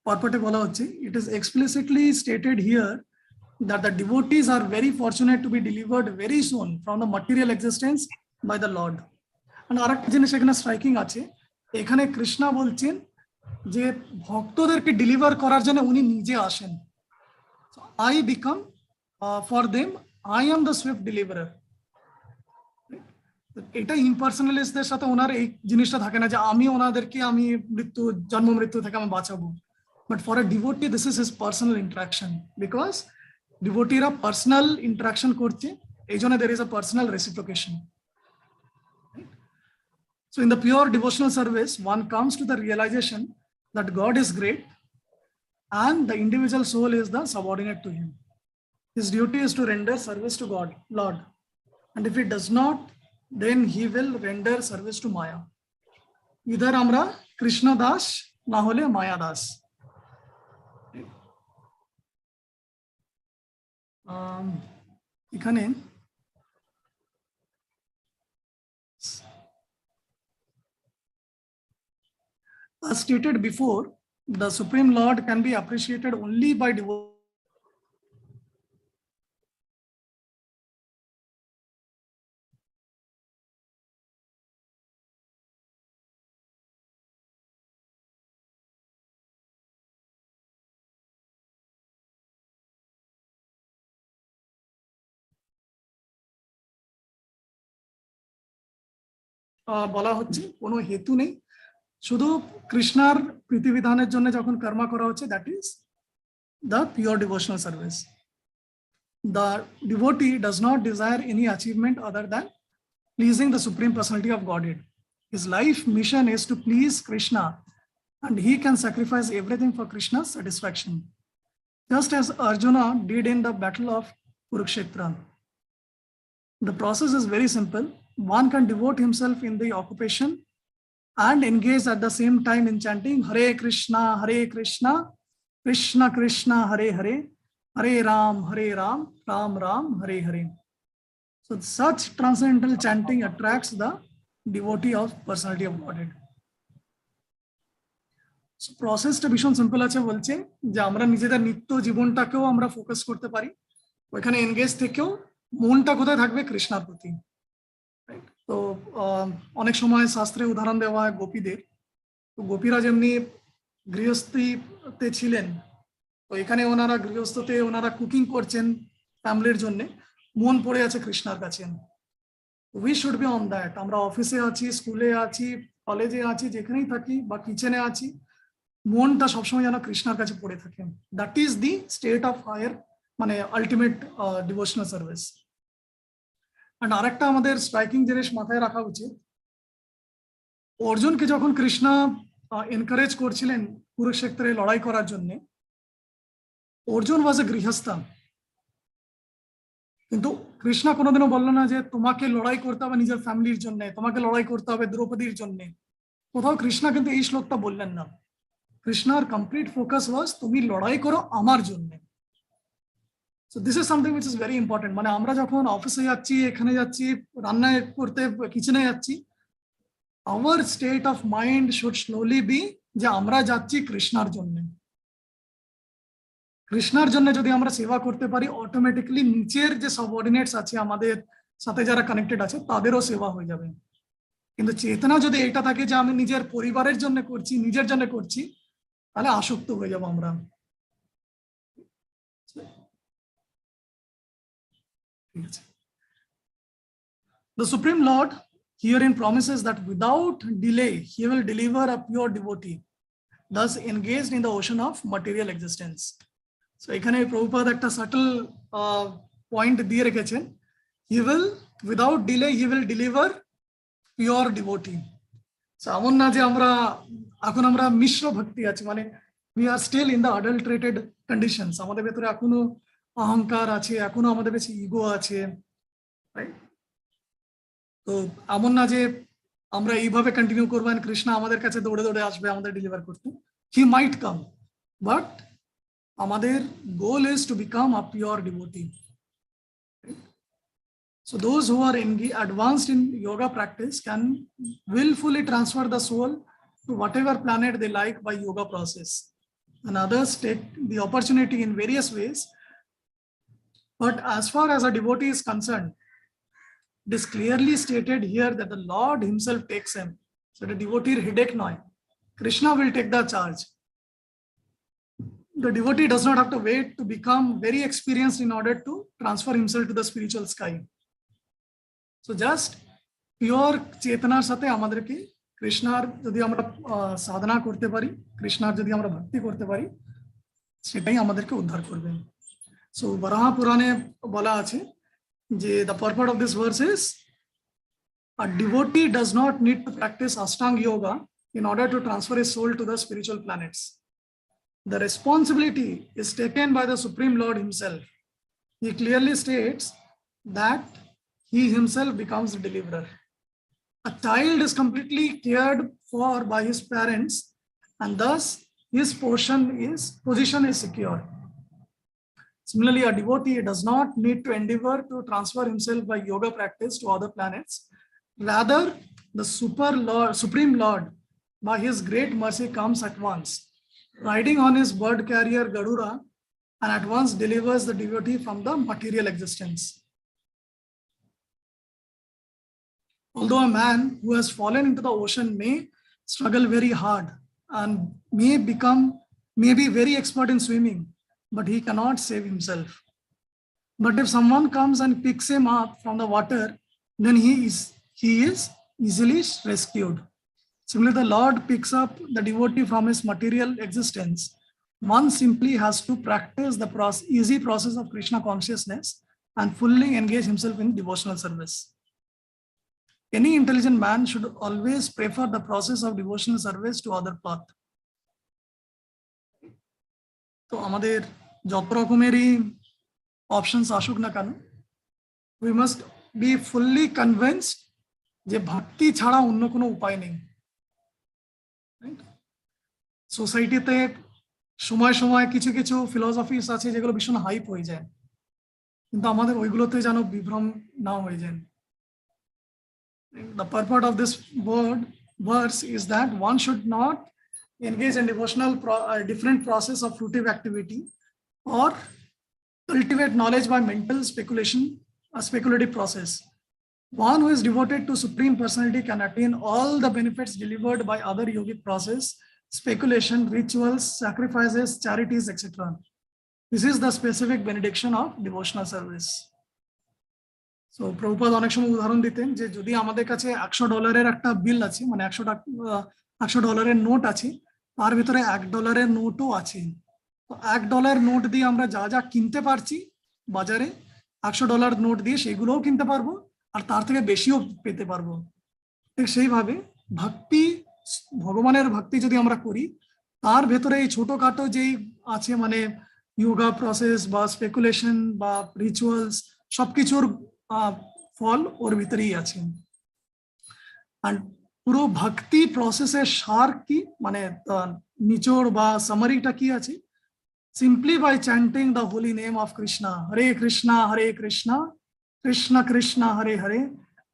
purport বলা হচ্ছে, it is explicitly stated here that the devotees are very fortunate to be delivered very soon from the material existence by the Lord. And আরেকটা জিনিস এখানে স্ট্রাইকিং আছে, এখানে কৃষ্ণ বলছেন যে ভক্তদেরকে ডেলিভার করার জন্য উনি নিজে আসেন। I become for them, I am the swift deliverer. এটা ইম্পার্সোনালিস্টদের সাথে ওনার এই জিনিসটা থাকে না যে আমি ওনাদেরকে আমি জন্ম মৃত্যু থেকে আমি বাঁচাবো। But for a devotee, this is his personal interaction, because devoteeরা personal interaction করছে, এই জন্য there is a personal reciprocation. So in the pure devotional service, one comes to the realization that God is great and the individual soul is the subordinate to him. His duty is to render service to God, Lord. And if he does not, then he will render service to Maya. Either আমরা কৃষ্ণ দাস না হলে মায়া দাস। এখানে as stated before, the Supreme Lord can be appreciated only by devotion. বলা হচ্ছে কোনো হেতু নেই, শুধু কৃষ্ণার প্রীতিবিধানের জন্য যখন কর্ম করা হচ্ছে, that is the pure devotional service. The devotee does not desire any achievement other than pleasing the supreme personality of Godhead. His life mission is to please Krishna and he can sacrifice everything for Krishna's satisfaction, just as Arjuna did in the battle of Kurukshetra. The process is very simple. One can devote himself in the occupation and engage at the same time in chanting Hare Krishna, Krishna Krishna, Hare Hare, Hare Ram, Ram Ram, Hare Hare. So such transcendental chanting attracts the devotee of personality of Godhead. So প্রসেসটা ভীষণ simple আছে, বলছে যে আমরা নিজেদের নিত্য জীবনটাকেও আমরা focus করতে পারি, ওইখানে এনগেজ থেকেও মনটা কোথায় থাকবে? কৃষ্ণার প্রতি। তো তো অনেক সময় শাস্ত্রে উদাহরণ দেওয়া হয় গোপীদের। তো গোপীরা যেমনি গৃহস্থীতে ছিলেন, তো এখানে ওনারা গৃহস্থতে ওনারা কুকিং করছেন ফ্যামিলির জন্য, মন পড়ে আছে কৃষ্ণার কাছে। We should be on that. আমরা অফিসে আছি, স্কুলে আছি, কলেজে আছি, যেখানেই থাকি বা কিচেনে আছি, মনটা সবসময় যেন কৃষ্ণার কাছে পড়ে থাকে। That is the state of higher মানে আলটিমেট ডিভোশনাল সার্ভিস। অ্যান্ড আরেকটা আমাদের স্ট্রাইকিং জিনিস মাথায় রাখা উচিত, অর্জুনকে যখন কৃষ্ণ এনকারেজ করছিলেন কুরুক্ষেত্রে লড়াই করার জন্য, অর্জুন ওয়াজ এ গৃহস্থা, কিন্তু কৃষ্ণ কোনোদিনও বললো না যে তোমাকে লড়াই করতে হবে নিজের ফ্যামিলির জন্য, তোমাকে লড়াই করতে হবে দ্রৌপদীর জন্য। কোথাও কৃষ্ণ কিন্তু এই শ্লোকটা বললেন না। কৃষ্ণার কমপ্লিট ফোকাস ওয়াজ তুমি লড়াই করো আমার জন্য। So this is something which is very important. মানে আমরা যখন অফিসে যাচ্ছি, এখানে যাচ্ছি, রান্না করতে কিচেনে যাচ্ছি, our state of mind should slowly be যে আমরা যাচ্ছি কৃষ্ণার জন্য। কৃষ্ণার জন্য যদি আমরা সেবা করতে পারি, অটোমেটিক্যালি নিচের যে সাবঅর্ডিনেটস আছে আমাদের সাথে যারা কানেক্টেড আছে তাদেরও সেবা হয়ে যাবে। কিন্তু চেতনা যদি এটা থাকে যে আমি নিজের পরিবারের জন্য করছি, নিজের জন্য করছি, তাহলে আসক্ত হয়ে যাবো আমরা। The Supreme Lord herein promises that without delay he will deliver a pure devotee, thus engaged in the ocean of material existence. So এখানে প্রভুপাদ একটা সাটল পয়েন্ট দিয়ে রেখেছেন, he will without delay he will deliver pure devotee. So এমন না যে আমরা এখন আমরা মিশ্র ভক্তি আছি, মানে we are still in the adulterated conditions, আমাদের ভেতরে এখনো অহংকার আছে, এখনো আমাদের কাছে ইগো আছে, রাইট? তো এমন না যে আমরা এইভাবে কন্টিনিউ করবো আর কৃষ্ণ আমাদের কাছে দৌড়ে দৌড়ে আসবে আমাদের ডেলিভার করতে। হি মাইট কাম, বাট আমাদের goal is to become a pure devotee. So those who are advanced in yoga practice can willfully transfer the soul to whatever planet they like by yoga process, and others take the opportunity in various ways. But as far as a devotee is concerned, it is clearly stated here that the Lord himself takes him. So the devotee headache noy, Krishna will take the charge. The devotee does not have to wait to become very experienced in order to transfer himself to the spiritual sky. So just pure চেতনার সাথে আমাদেরকে কৃষ্ণার যদি আমরা সাধনা করতে পারি, কৃষ্ণার যদি আমরা ভক্তি করতে পারি, সেটাই আমাদেরকে উদ্ধার করবে। সো বরাহ পুরাণে বলা আছে যে the purport of this verse is a devotee does not need to practice Ashtanga yoga in order to transfer his soul to the spiritual planets. The responsibility is taken by the Supreme Lord himself. He clearly states that he himself becomes the deliverer. A child is completely cared for by his parents, and thus his position is secure. Similarly, a devotee does not need to endeavor to transfer himself by yoga practice to other planets. Rather, the Supreme Lord, by his great mercy, comes at once, riding on his bird carrier Gadura, and at once delivers the devotee from the material existence. Although a man who has fallen into the ocean may struggle very hard and may be very expert in swimming, but he cannot save himself. But if someone comes and picks him up from the water, then he is easily rescued. Similarly, the Lord picks up the devotee from his material existence. One simply has to practice the easy process of Krishna consciousness and fully engage himself in devotional service. Any intelligent man should always prefer the process of devotional service to other path. তো আমাদের যত রকমেরই options আসুক না কেন, we must be fully convinced যে ভক্তি ছাড়া অন্য কোনো উপায় নেই। সোসাইটিতে সময় সময় কিছু কিছু ফিলসফিস আছে যেগুলো ভীষণ হাইপ হয়ে যায়, কিন্তু আমাদের ওইগুলোতে যেন বিভ্রম না হয়ে যায়। The purport of this verse is that one should not engage in different process of fruitive activity or cultivate knowledge by mental speculation, a speculative process. One who is devoted to Supreme Personality can attain all the benefits delivered by other yogic process, speculation, rituals, sacrifices, charities, etc. This is the specific benediction of devotional service. So Prabhupada অনেক সময় উদাহরণ দিতেন যে যদি আমাদের কাছে $100 একটা বিল আছে, মানে $100 নোট আছে, তার ভিতরে $1 নোটও আছে, তো $1 নোট দিয়ে আমরা যা যা কিনতে পারছি বাজারে, $100 নোট দিয়ে সেগুলোও কিনতে পারবো, আর তার থেকে বেশিও পেতে পারবো। ঠিক সেইভাবে ভক্তি, ভগবানের ভক্তি যদি আমরা করি, তার ভেতরে এই ছোটখাটো যেই আছে, মানে যোগা প্রসেস বা স্পেকুলেশন বা রিচুয়ালস, সবকিছুর ফল ওর ভিতরেই আছে। আর পুরো ভক্তি প্রসেসের সার কি, মানে নিচোড় বা সামারিটা কি আছে? Simply by chanting the holy name of Krishna, Hare Krishna, Krishna Krishna, Hare Hare,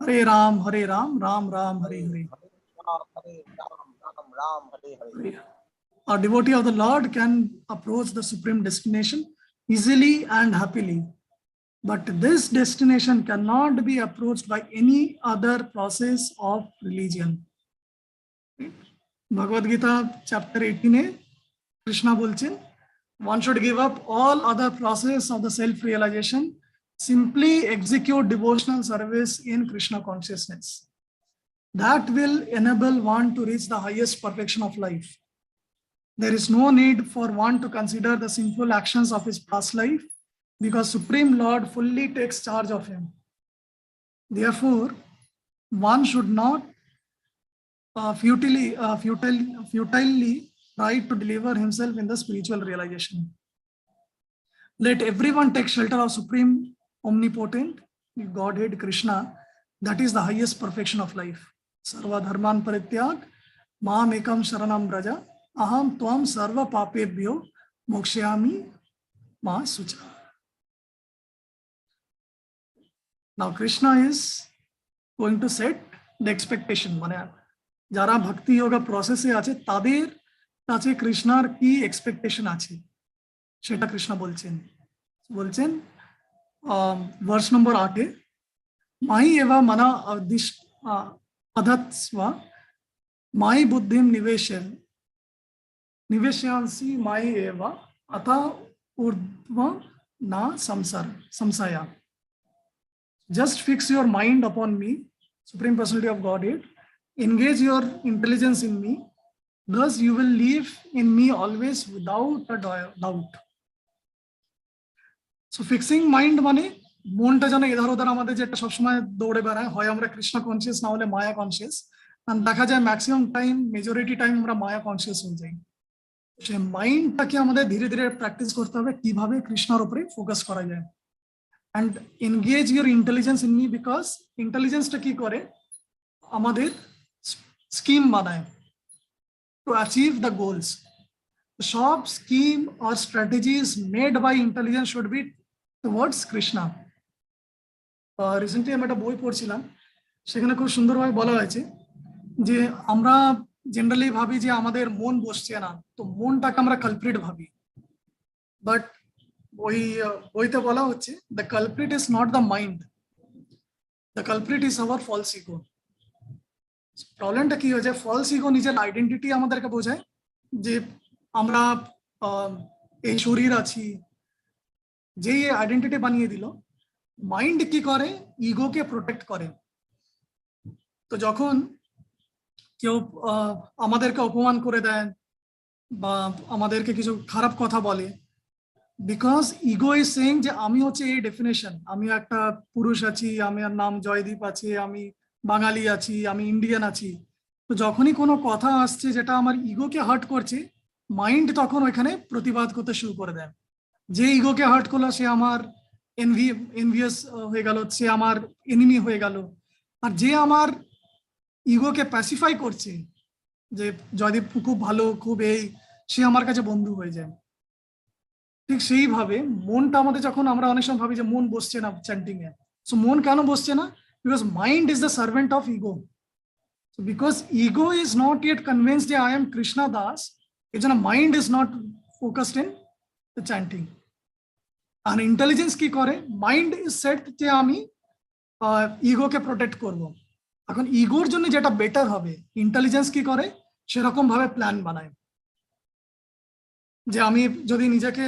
Hare Ram, Ram Ram, Hare Hare. A devotee of the Lord can approach the supreme destination easily and happily. But this destination cannot be approached by any other process of religion. Bhagavad Gita chapter 18 Krishna bolchen, one should give up all other process of the self-realization, simply execute devotional service in Krishna consciousness. That will enable one to reach the highest perfection of life. There is no need for one to consider the sinful actions of his past life, because Supreme Lord fully takes charge of him. Therefore, one should not futilely try to deliver himself in the spiritual realization. Let everyone take shelter of Supreme Omnipotent Godhead Krishna. That is the highest perfection of life. Sarva dharman parityag maam ekam sharanam braja aham tvam sarva papebhyo mokshyami ma sucha. Now Krishna is going to set the expectation. মানে যারা ভক্তি যোগা প্রসেসে আছে তাদের কাছে কৃষ্ণার কি expectation আছে সেটা কৃষ্ণ বলছেন। ভার্স নম্বর 8 মাই এবা মনা অধৎস্ব মাই বুদ্ধিম নিবেশয়াংসি মাই এবা অথ ঊর্ধ্ব না সংশয়া। Just fix your mind upon me, Supreme Personality of Godhead. Engage your intelligence in me. Thus you will live in me always without a doubt. So fixing mind মানে মনটা যেন এধার ওধার আমাদের যেটা সবসময় দৌড়ে বেড়ায়, হয় আমরা কৃষ্ণ কনসিয়াস না হলে মায়া কনসিয়াস। কারণ দেখা যায় ম্যাক্সিমাম টাইম, মেজরিটি টাইম আমরা মায়া কনসিয়াস হয়ে যাই। সেই মাইন্ডটাকে আমাদের ধীরে ধীরে প্র্যাকটিস করতে হবে কিভাবে কৃষ্ণের উপরে ফোকাস করা যায়। And engage your intelligence in me, because intelligence টা কি করে আমাদের স্কিম বানায় to achieve the goals. The sharp scheme or strategies made by intelligence should be towards Krishna. Recently আমি একটা বই পড়ছিলাম, সেখানে খুব সুন্দরভাবে বলা হয়েছে যে আমরা জেনারেলি ভাবি যে আমাদের মন বসছে না, তো মনটাকে আমরা কালপ্রিট ভাবি, বাট বইতে বলা হচ্ছে the culprit is not the mind, the culprit is our false ego. প্রবলেমটা কি হয়েছে, ফলস ইগো নিজের আইডেন্টিটি আমাদেরকে বোঝায় যে আমরা এই শরীর আছি, যে আইডেন্টিটি বানিয়ে দিল। মাইন্ড কি করে, ইগোকে প্রোটেক্ট করে। তো যখন কেউ আমাদেরকে অপমান করে দেয় বা আমাদেরকে কিছু খারাপ কথা বলে, বিকজ ইগো ইজ সেইং যে আমি হচ্ছে এই ডেফিনেশন, আমি একটা পুরুষ আছি, আমার নাম জয়দীপ আছে, আমি বাঙালি আছি, আমি ইন্ডিয়ান আছি। তো যখনই কোনো কথা আসছে যেটা আমার ইগোকে হার্ট করছে, মাইন্ড তখন ওইখানে প্রতিবাদ করতে শুরু করে দেয়। যে ইগোকে হার্ট করলো সে আমার এনভিয়াস হয়ে গেল, সে আমার এনিমি হয়ে গেল। আর যে আমার ইগোকে প্যাসিফাই করছে যে জয়দীপ খুব ভালো, খুব এই, সে আমার কাছে বন্ধু হয়ে যায়। ঠিক সেইভাবে মনটা আমাদের, যখন আমরা অনেক সময় ভাবি যে মন বসছে না চ্যান্টিং এ, সো মন কেন বসছে না? Because mind is the servant of ego. So because ego is not yet convinced that I am Krishna Das, it's a mind is not focused in the chanting. And intelligence ki kore, mind is set যে আমি ইগোকে protect করব। এখন ইগোর জন্য যেটা better হবে, intelligence কি করে সেরকম ভাবে প্ল্যান বানায়। যে আমি যদি নিজেকে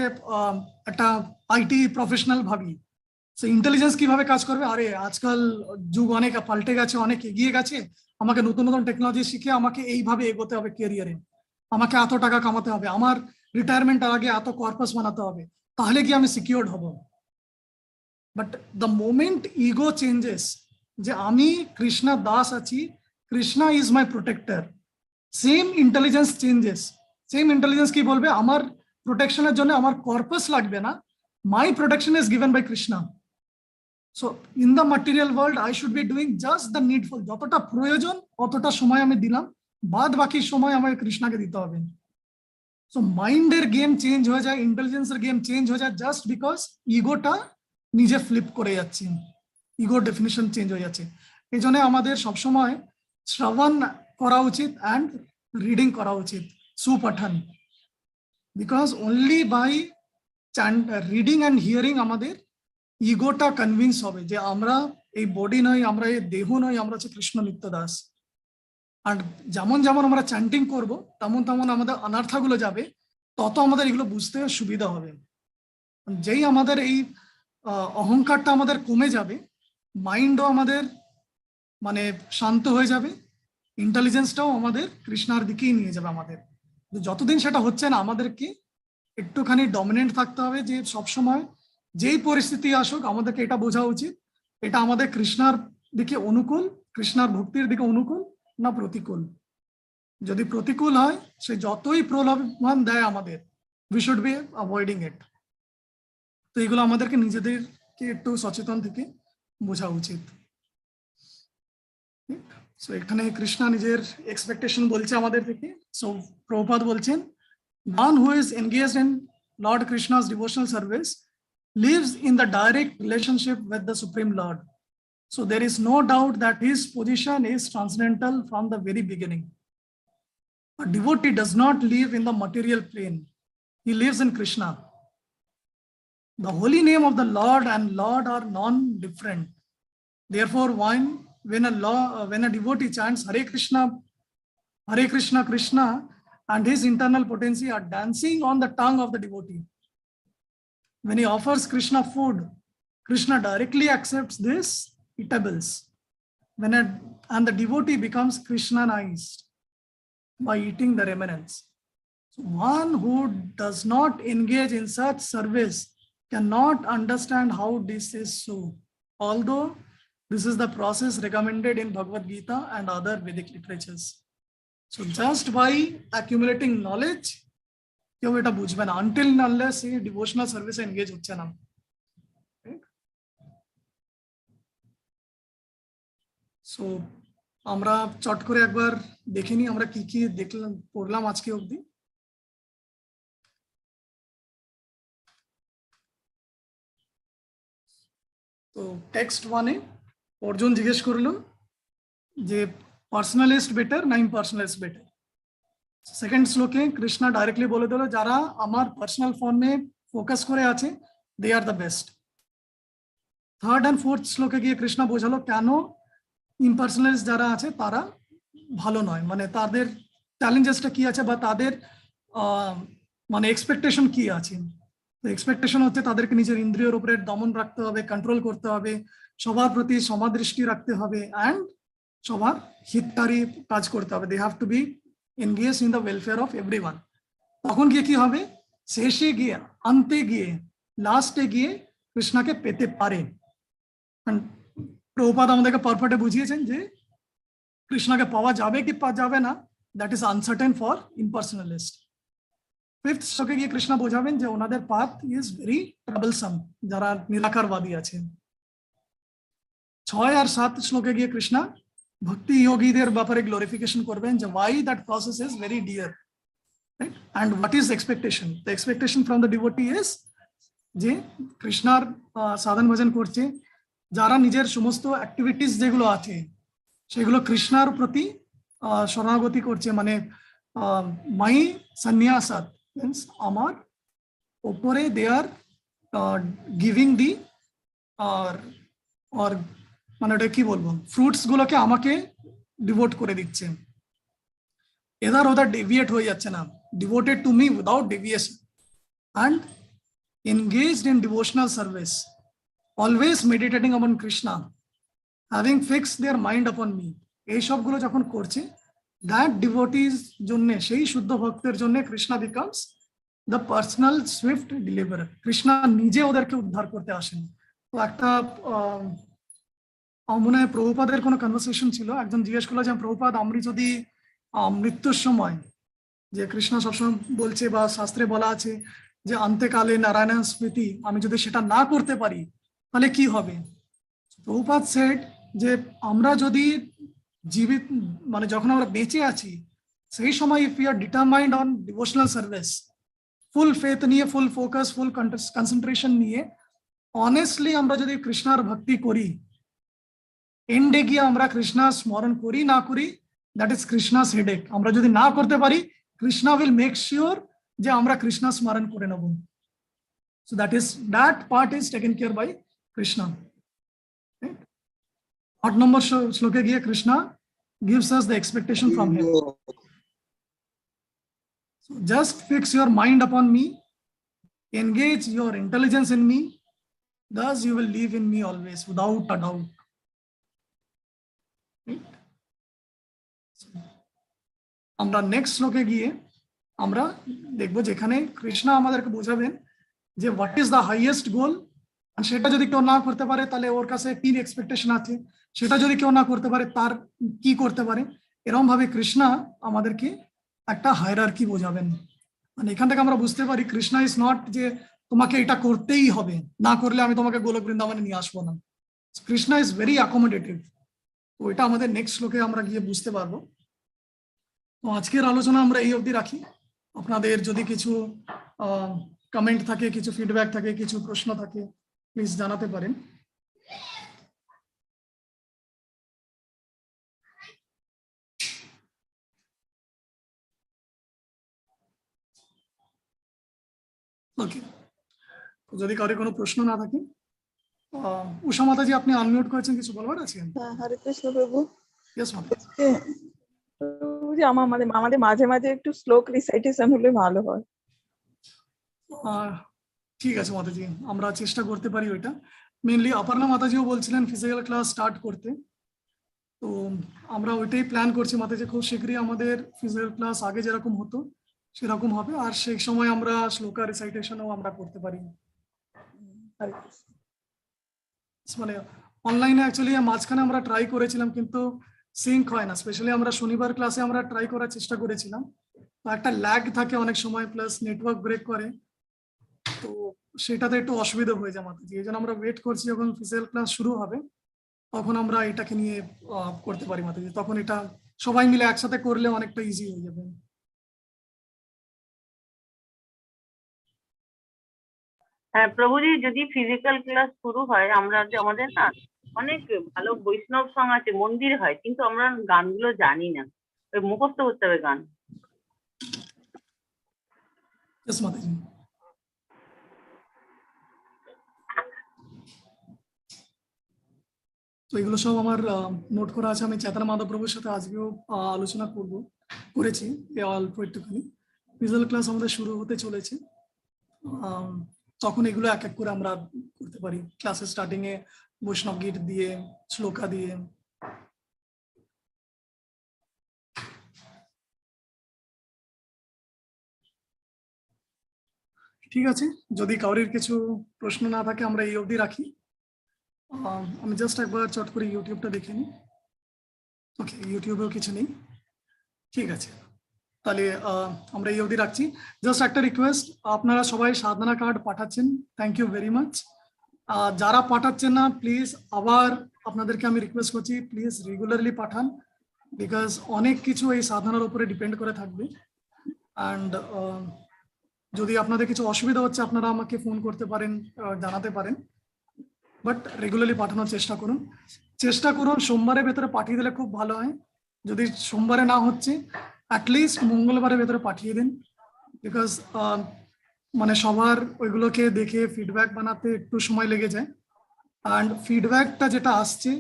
একটা আইটি প্রফেশনাল ভাবি, সেই ইন্টেলিজেন্স কিভাবে কাজ করবে, আরে আজকাল যুগ অনেক পাল্টে গেছে, অনেক এগিয়ে গেছে, আমাকে নতুন নতুন টেকনোলজি শিখে আমাকে এইভাবে এগোতে হবে ক্যারিয়ারে, আমাকে এত টাকা কামাতে হবে, আমার রিটায়ারমেন্টের আগে এত কর্পাস বানাতে হবে, তাহলে কি আমি সিকিউরড হব। But the moment ego changes, যে আমি কৃষ্ণা দাস আছি, Krishna is my protector, same intelligence changes. Same intelligence কি বলবে, আমার প্রোটেকশনের জন্য আমার কর্পাস লাগবে না, my protection is given by Krishna. So in the material world I should be doing just the needful, যতটা প্রয়োজন অতটা সময় আমি দিলাম, বাদ বাকি সময় আমাকে কৃষ্ণাকে দিতে হবে। সো মাইন্ডের গেম চেঞ্জ হয়ে যায়, ইন্টেলিজেন্সের গেম চেঞ্জ হয়ে যায়, জাস্ট বিকজ ইগোটা নিজে ফ্লিপ করে যাচ্ছে, ইগোর ডেফিনিশন চেঞ্জ হয়ে যাচ্ছে। এই জন্য আমাদের সবসময় শ্রবণ করা উচিত অ্যান্ড রিডিং করা উচিত, সুপঠন, because only by reading and hearing আমাদের ইগোটা কনভিন্স হবে যে আমরা এই বডি নয়, আমরা এই দেহ নয়, আমরা হচ্ছে কৃষ্ণ নিত্য দাস। আর যেমন যেমন আমরা চ্যান্টিং করব তেমন তেমন আমাদের অনার্থাগুলো যাবে, তত আমাদের এগুলো বুঝতে সুবিধা হবে। যেই আমাদের এই অহংকারটা আমাদের কমে যাবে, মাইন্ডও আমাদের মানে শান্ত হয়ে যাবে, ইন্টেলিজেন্সটাও আমাদের কৃষ্ণার দিকেই নিয়ে যাবে আমাদের। যতদিন সেটা হচ্ছে না, আমাদেরকে একটুখানি ডমিনেন্ট থাকতে হবে, যে সবসময় যেই পরিস্থিতি আসুক আমাদেরকে এটা বোঝা উচিত, এটা আমাদের কৃষ্ণার দিকে অনুকূল, কৃষ্ণার ভক্তির দিকে অনুকূল না প্রতিকূল। যদি প্রতিকূল হয়, সে যতই প্রলোভন দেয় আমাদের, উই শুড বি অ্যাভয়েডিং ইট। তো এগুলো আমাদেরকে নিজেদেরকে একটু সচেতন থেকে বোঝা উচিত। সো এখানে কৃষ্ণা নিজের এক্সপেকটেশন বলছে আমাদের থেকে। সো প্রভুপাদ বলছেন, one who is engaged in Lord Krishna's devotional service lives in the direct relationship with the Supreme Lord. So there is no doubt that his position is transcendental from the very beginning. A devotee does not live in the material plane. He lives in Krishna. The holy name of the Lord and Lord are non-different. Therefore, when a devotee chants Hare Krishna, Krishna, and his internal potency are dancing on the tongue of the devotee. When he offers Krishna food, Krishna directly accepts these eatables. And the devotee becomes Krishnanized by eating the remnants. So one who does not engage in such service cannot understand how this is so, although this is the process recommended in Bhagavad Gita and other Vedic literatures. So just by accumulating knowledge, কেউ এটা বুঝবে না until and unless he devotional service engage হচ্ছে না। So আমরা চট করে একবার দেখে নিই আমরা কি কি দেখলাম পড়লাম আজকে অবধি। তো টেক্সট 1-এ অর্জুন জিজ্ঞেস করলো যে পার্সোনালিস্ট বেটার না ইম্পার্সোনালিস্ট বেটার। সেকেন্ড শ্লোকে কৃষ্ণা ডাইরেক্টলি বলে দিল, যারা আমার পার্সোনাল ফর্মে ফোকাস করে আছে they are the best. Third and fourth শ্লোকে গিয়ে কৃষ্ণা বোঝালো কেন ইম্পার্সোনালিস্ট যারা আছে তারা ভালো নয়, মানে তাদের চ্যালেঞ্জেসটা কি আছে বা তাদের মানে এক্সপেকটেশন কি আছে। এক্সপেকটেশন হচ্ছে তাদেরকে নিজের ইন্দ্রিয়ের উপরে দমন রাখতে হবে, কন্ট্রোল করতে হবে, সবার প্রতি সমাদৃষ্টি রাখতে হবে, অ্যান্ড সবার হিতকারী কাজ করতে হবে। They have to be engage in the welfare of everyone. তখন গিয়ে কি হবে, শেষে গিয়ে আন্তে গিয়ে লাস্টে গিয়ে কৃষ্ণাকে পেতে পারে। প্রভুপাদ আমাদেরকে পারফেক্টে বুঝিয়েছেন যে কৃষ্ণাকে পাওয়া যাবে কি যাবে না, that is uncertain for impersonalist. Fifth শ্লোকে গিয়ে কৃষ্ণ বোঝাবেন যে ওনাদের পাথ ইজ ভেরি ট্রাবলসাম, যারা নিরাকারবাদী আছে। 6 আর 7 শ্লোকে গিয়ে কৃষ্ণ ভক্তি যোগীদের ব্যাপারে গ্লোরিফিকেশন করবেন যে why that process is very dear, right? And what is expectation? The expectation from the devotee is যে কৃষ্ণার সাধন ভজন করছে, যারা নিজের সমস্ত অ্যাক্টিভিটিস যেগুলো আছে সেগুলো কৃষ্ণার প্রতি শরণাগতি করছে, মানে মাই সন্ন্যাসাত মিন্স আমার ওপরে দে আর গিভিং দি or মানে ওটা কি বলবো, ফ্রুটস গুলোকে আমাকে ডিভোট করে দিচ্ছে, এদার ওদার ডেভিয়েট হয়ে যাচ্ছে না, devoted to me without deviation and engaged in devotional service, always meditating upon Krishna, having fixed their mind upon me, এই সবগুলো যখন করছে, that devotees জন্য, সেই শুদ্ধ ভক্তের জন্য Krishna becomes the personal swift deliverer, Krishna নিজে ওদেরকে উদ্ধার করতে আসেন। তো একটা মনে হয় প্রভুপাদের কোনো কনভারসেশন ছিল, একজন জিজ্ঞেস করলো যে প্রভুপাদ, আমি যদি মৃত্যুর সময়, যে কৃষ্ণ সবসময় বলছে বা শাস্ত্রে বলা আছে যে অন্ত্যকালে নারায়ণ স্মৃতি, আমি যদি সেটা না করতে পারি তাহলে কি হবে? প্রভুপাদ সেড যে আমরা যদি জীবিত, মানে যখন আমরা বেঁচে আছি সেই সময় if you are determined on devotional service, full faith নিয়ে, ফুল ফোকাস, ফুল কনসেন্ট্রেশন নিয়ে অনেস্টলি আমরা যদি কৃষ্ণার ভক্তি করি, এন্ডে গিয়ে আমরা কৃষ্ণার স্মরণ করি না করি, দ্যাট ইজ কৃষ্ণাস হেডেক। আমরা যদি না করতে পারি, কৃষ্ণা উইল মেক শিওর যে আমরা কৃষ্ণা স্মরণ করে নেব। So that part is taken care bye Krishna. 8 নম্বর শ্লোকে গিয়ে Krishna gives us the expectation from him. So just fix your mind upon me, engage your intelligence in me, thus you will live in me always without a doubt. আমরা next শ্লোকে গিয়ে আমরা দেখবো যেখানে কৃষ্ণ আমাদেরকে বোঝাবেন যে হোয়াট ইজ দ্য হাইয়েস্ট গোল, আর সেটা যদি কেউ না করতে পারে তাহলে ওর কাছে কি এক্সপেকটেশন আছে, সেটা যদি কেউ না করতে পারে তার কি করতে পারে, এরকম ভাবে কৃষ্ণ আমাদেরকে একটা হায়ারার্কি বোঝাবেন। মানে এখান থেকে আমরা বুঝতে পারি কৃষ্ণ ইজ নট যে তোমাকে এটা করতেই হবে, না করলে আমি তোমাকে গোলক বৃন্দাবনে নিয়ে আসবো না। Krishna is very accommodative. তো এটা আমাদের নেক্সট শ্লোকে আমরা গিয়ে বুঝতে পারবো। তো আজকের আলোচনা আমরা এই অবধি রাখি। আপনাদের যদি কিছু কমেন্ট থাকে, কিছু ফিডব্যাক থাকে, কিছু প্রশ্ন থাকে, প্লিজ জানাতে পারেন। ওকে, যদি কারো কোনো প্রশ্ন না থাকে, উষা মাতাজি আপনি আনমিউট করেছেন, কিছু বলবার আছে? হ্যাঁ, হরে কৃষ্ণ প্রভু। ইয়েস মাতা। যে আমাদের মাঝে মাঝে একটু শ্লোক রিসাইটেশন হলে ভালো হয়। ঠিক আছে মাতাজি, আমরা চেষ্টা করতে পারি ওইটা। মেনলি অপর্ণা মাতাজিও বলছিলেন ফিজিক্যাল ক্লাস স্টার্ট করতে, তো আমরা ওইটাই প্ল্যান করছি মাতাজি। খুব শীঘ্রই আমাদের ফিজিক্যাল ক্লাস আগে যেরকম হতো সেরকম হবে, আর সেই সময় আমরা শ্লোকা রিসাইটেশনও আমরা করতে পারি। হরে কৃষ্ণ। মানে অনলাইনে অ্যাকচুয়ালি মাঝখানে আমরা ট্রাই করেছিলাম কিন্তু সিঙ্ক হয় না, স্পেশালি আমরা শনিবার ক্লাসে আমরা ট্রাই করার চেষ্টা করেছিলাম, তো একটা ল্যাগ থাকে অনেক সময়, প্লাস নেটওয়ার্ক ব্রেক করে, তো সেটাতে একটু অসুবিধা হয়ে যায় মাতাজি। এই জন্য আমরা ওয়েট করছি যখন ফিজিক্যাল ক্লাস শুরু হবে তখন আমরা এটাকে নিয়ে করতে পারি মাতাজি, তখন এটা সবাই মিলে একসাথে করলে অনেকটা ইজি হয়ে যাবে। হ্যাঁ প্রভুজি, যদি ফিজিক্যাল ক্লাস শুরু হয়, আমরা যে আমাদের না অনেক ভালো বৈষ্ণব সং আছে, মন্দির হয়, কিন্তু আমরা গানগুলো জানি না, ওই মুখস্থ করতে হবে গান। Yes, মাতাজি। তো এগুলো সব আমার নোট করা আছে, আমি চেতনা মাধব প্রভুর সাথে আজকেও আলোচনা করেছি অল্প একটুখানি। ফিজিক্যাল ক্লাস আমাদের শুরু হতে চলেছে, তখন এগুলো এক এক করে আমরা করতে পারি, ক্লাসের স্টার্টিং এ বৈষ্ণব গীত দিয়ে, শ্লোকা দিয়ে। ঠিক আছে, যদি কারোর কিছু প্রশ্ন না থাকে আমরা এই অবধি রাখি। আমি জাস্ট একবার চট করে ইউটিউবটা দেখে নিই। ওকে, ইউটিউবেও কিছু নেই, ঠিক আছে, তাহলে আমরা এই অবধি রাখছি। জাস্ট একটা রিকোয়েস্ট, আপনারা সবাই সাধনা কার্ড পাঠাচ্ছেন, থ্যাংক ইউ ভেরি মাচ। যারা পাঠাচ্ছেন না প্লিজ আবার আপনাদেরকে আমি রিকোয়েস্ট করছি, প্লিজ রেগুলারলি পাঠান, বিকজ অনেক কিছু এই সাধনার উপরে ডিপেন্ড করে থাকবে। অ্যান্ড যদি আপনাদের কিছু অসুবিধা হচ্ছে আপনারা আমাকে ফোন করতে পারেন, জানাতে পারেন, বাট রেগুলারলি পাঠানোর চেষ্টা করুন। সোমবারের ভেতরে পাঠিয়ে দিলে খুব ভালো হয়, যদি সোমবারে না হচ্ছে অ্যাটলিস্ট মঙ্গলবারের ভেতরে পাঠিয়ে দিন, বিকজ মানে সবার ওইগুলোকে দেখে ফিডব্যাক বানাতে একটু সময় লেগে যায়, অ্যান্ড ফিডব্যাকটা যেটা আসছে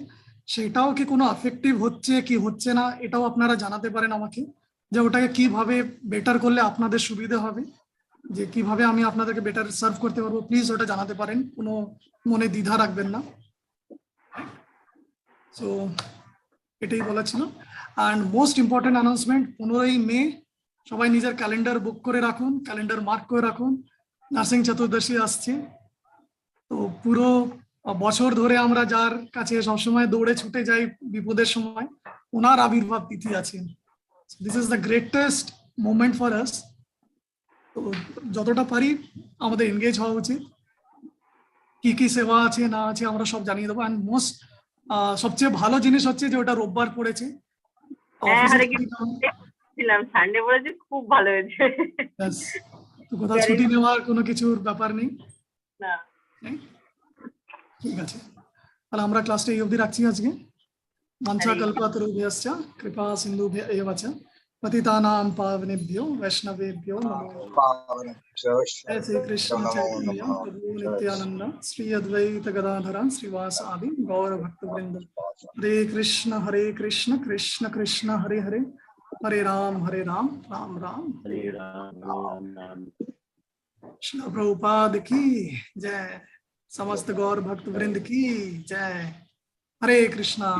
সেটাও কি কোনো এফেক্টিভ হচ্ছে কি হচ্ছে না, এটাও আপনারা জানাতে পারেন আমাকে, যে ওটাকে কিভাবে বেটার করলে আপনাদের সুবিধা হবে, যে কিভাবে আমি আপনাদেরকে বেটার সার্ভ করতে পারবো। প্লিজ ওটা জানাতে পারেন, কোনো মনে দ্বিধা রাখবেন না। সো এটাই বলা ছিল। অ্যান্ড মোস্ট ইম্পর্টেন্ট অ্যানাউন্সমেন্ট, 15ই মে সবাই নিজের ক্যালেন্ডার বুক করে রাখুন, ক্যালেন্ডার মার্ক করে রাখুন, নার্সিং চতুর্দশী আসছে। তো পুরো বছর ধরে আমরা যার কাছে সবসময় দৌড়ে ছুটে যাই বিপদের সময়, ওনার আবির্ভাব তিথি আছে। This is the greatest moment for us. তো যতটা পারি আমাদের এনগেজ হওয়া উচিত, কি কি সেবা আছে না আছে আমরা সব জানিয়ে দেবো। অ্যান্ড মোস্ট সবচেয়ে ভালো জিনিস হচ্ছে যে ওটা রোববার পড়েছে, সানডে পড়েছে, খুব ভালো হয়েছে। তো কোথাও ছুটি নেওয়ার কোনো কিছুর ব্যাপার নেই। না, ঠিক আছে, তাহলে আমরা ক্লাসটা এই অবধি রাখছি আজকে। মঞ্চা কল্পতরুভ্যশ্চ কৃপা সিন্ধুভ্য এব চ পতিতানাং পাবনেভ্यो वैष्णवेभ्यो नमो। जय श्री कृष्ण चैतन्य प्रभु नित्यानंद श्री अद्वैत गदाधर श्रीवास आदि गौर भक्त वृंद। हरे कृष्ण कृष्ण कृष्ण हरे हरे, हरे राम राम राम हरे राम। श्रील प्रभुपाद की जय, समस्त गौर भक्त वृंद की जय। हरे कृष्णा।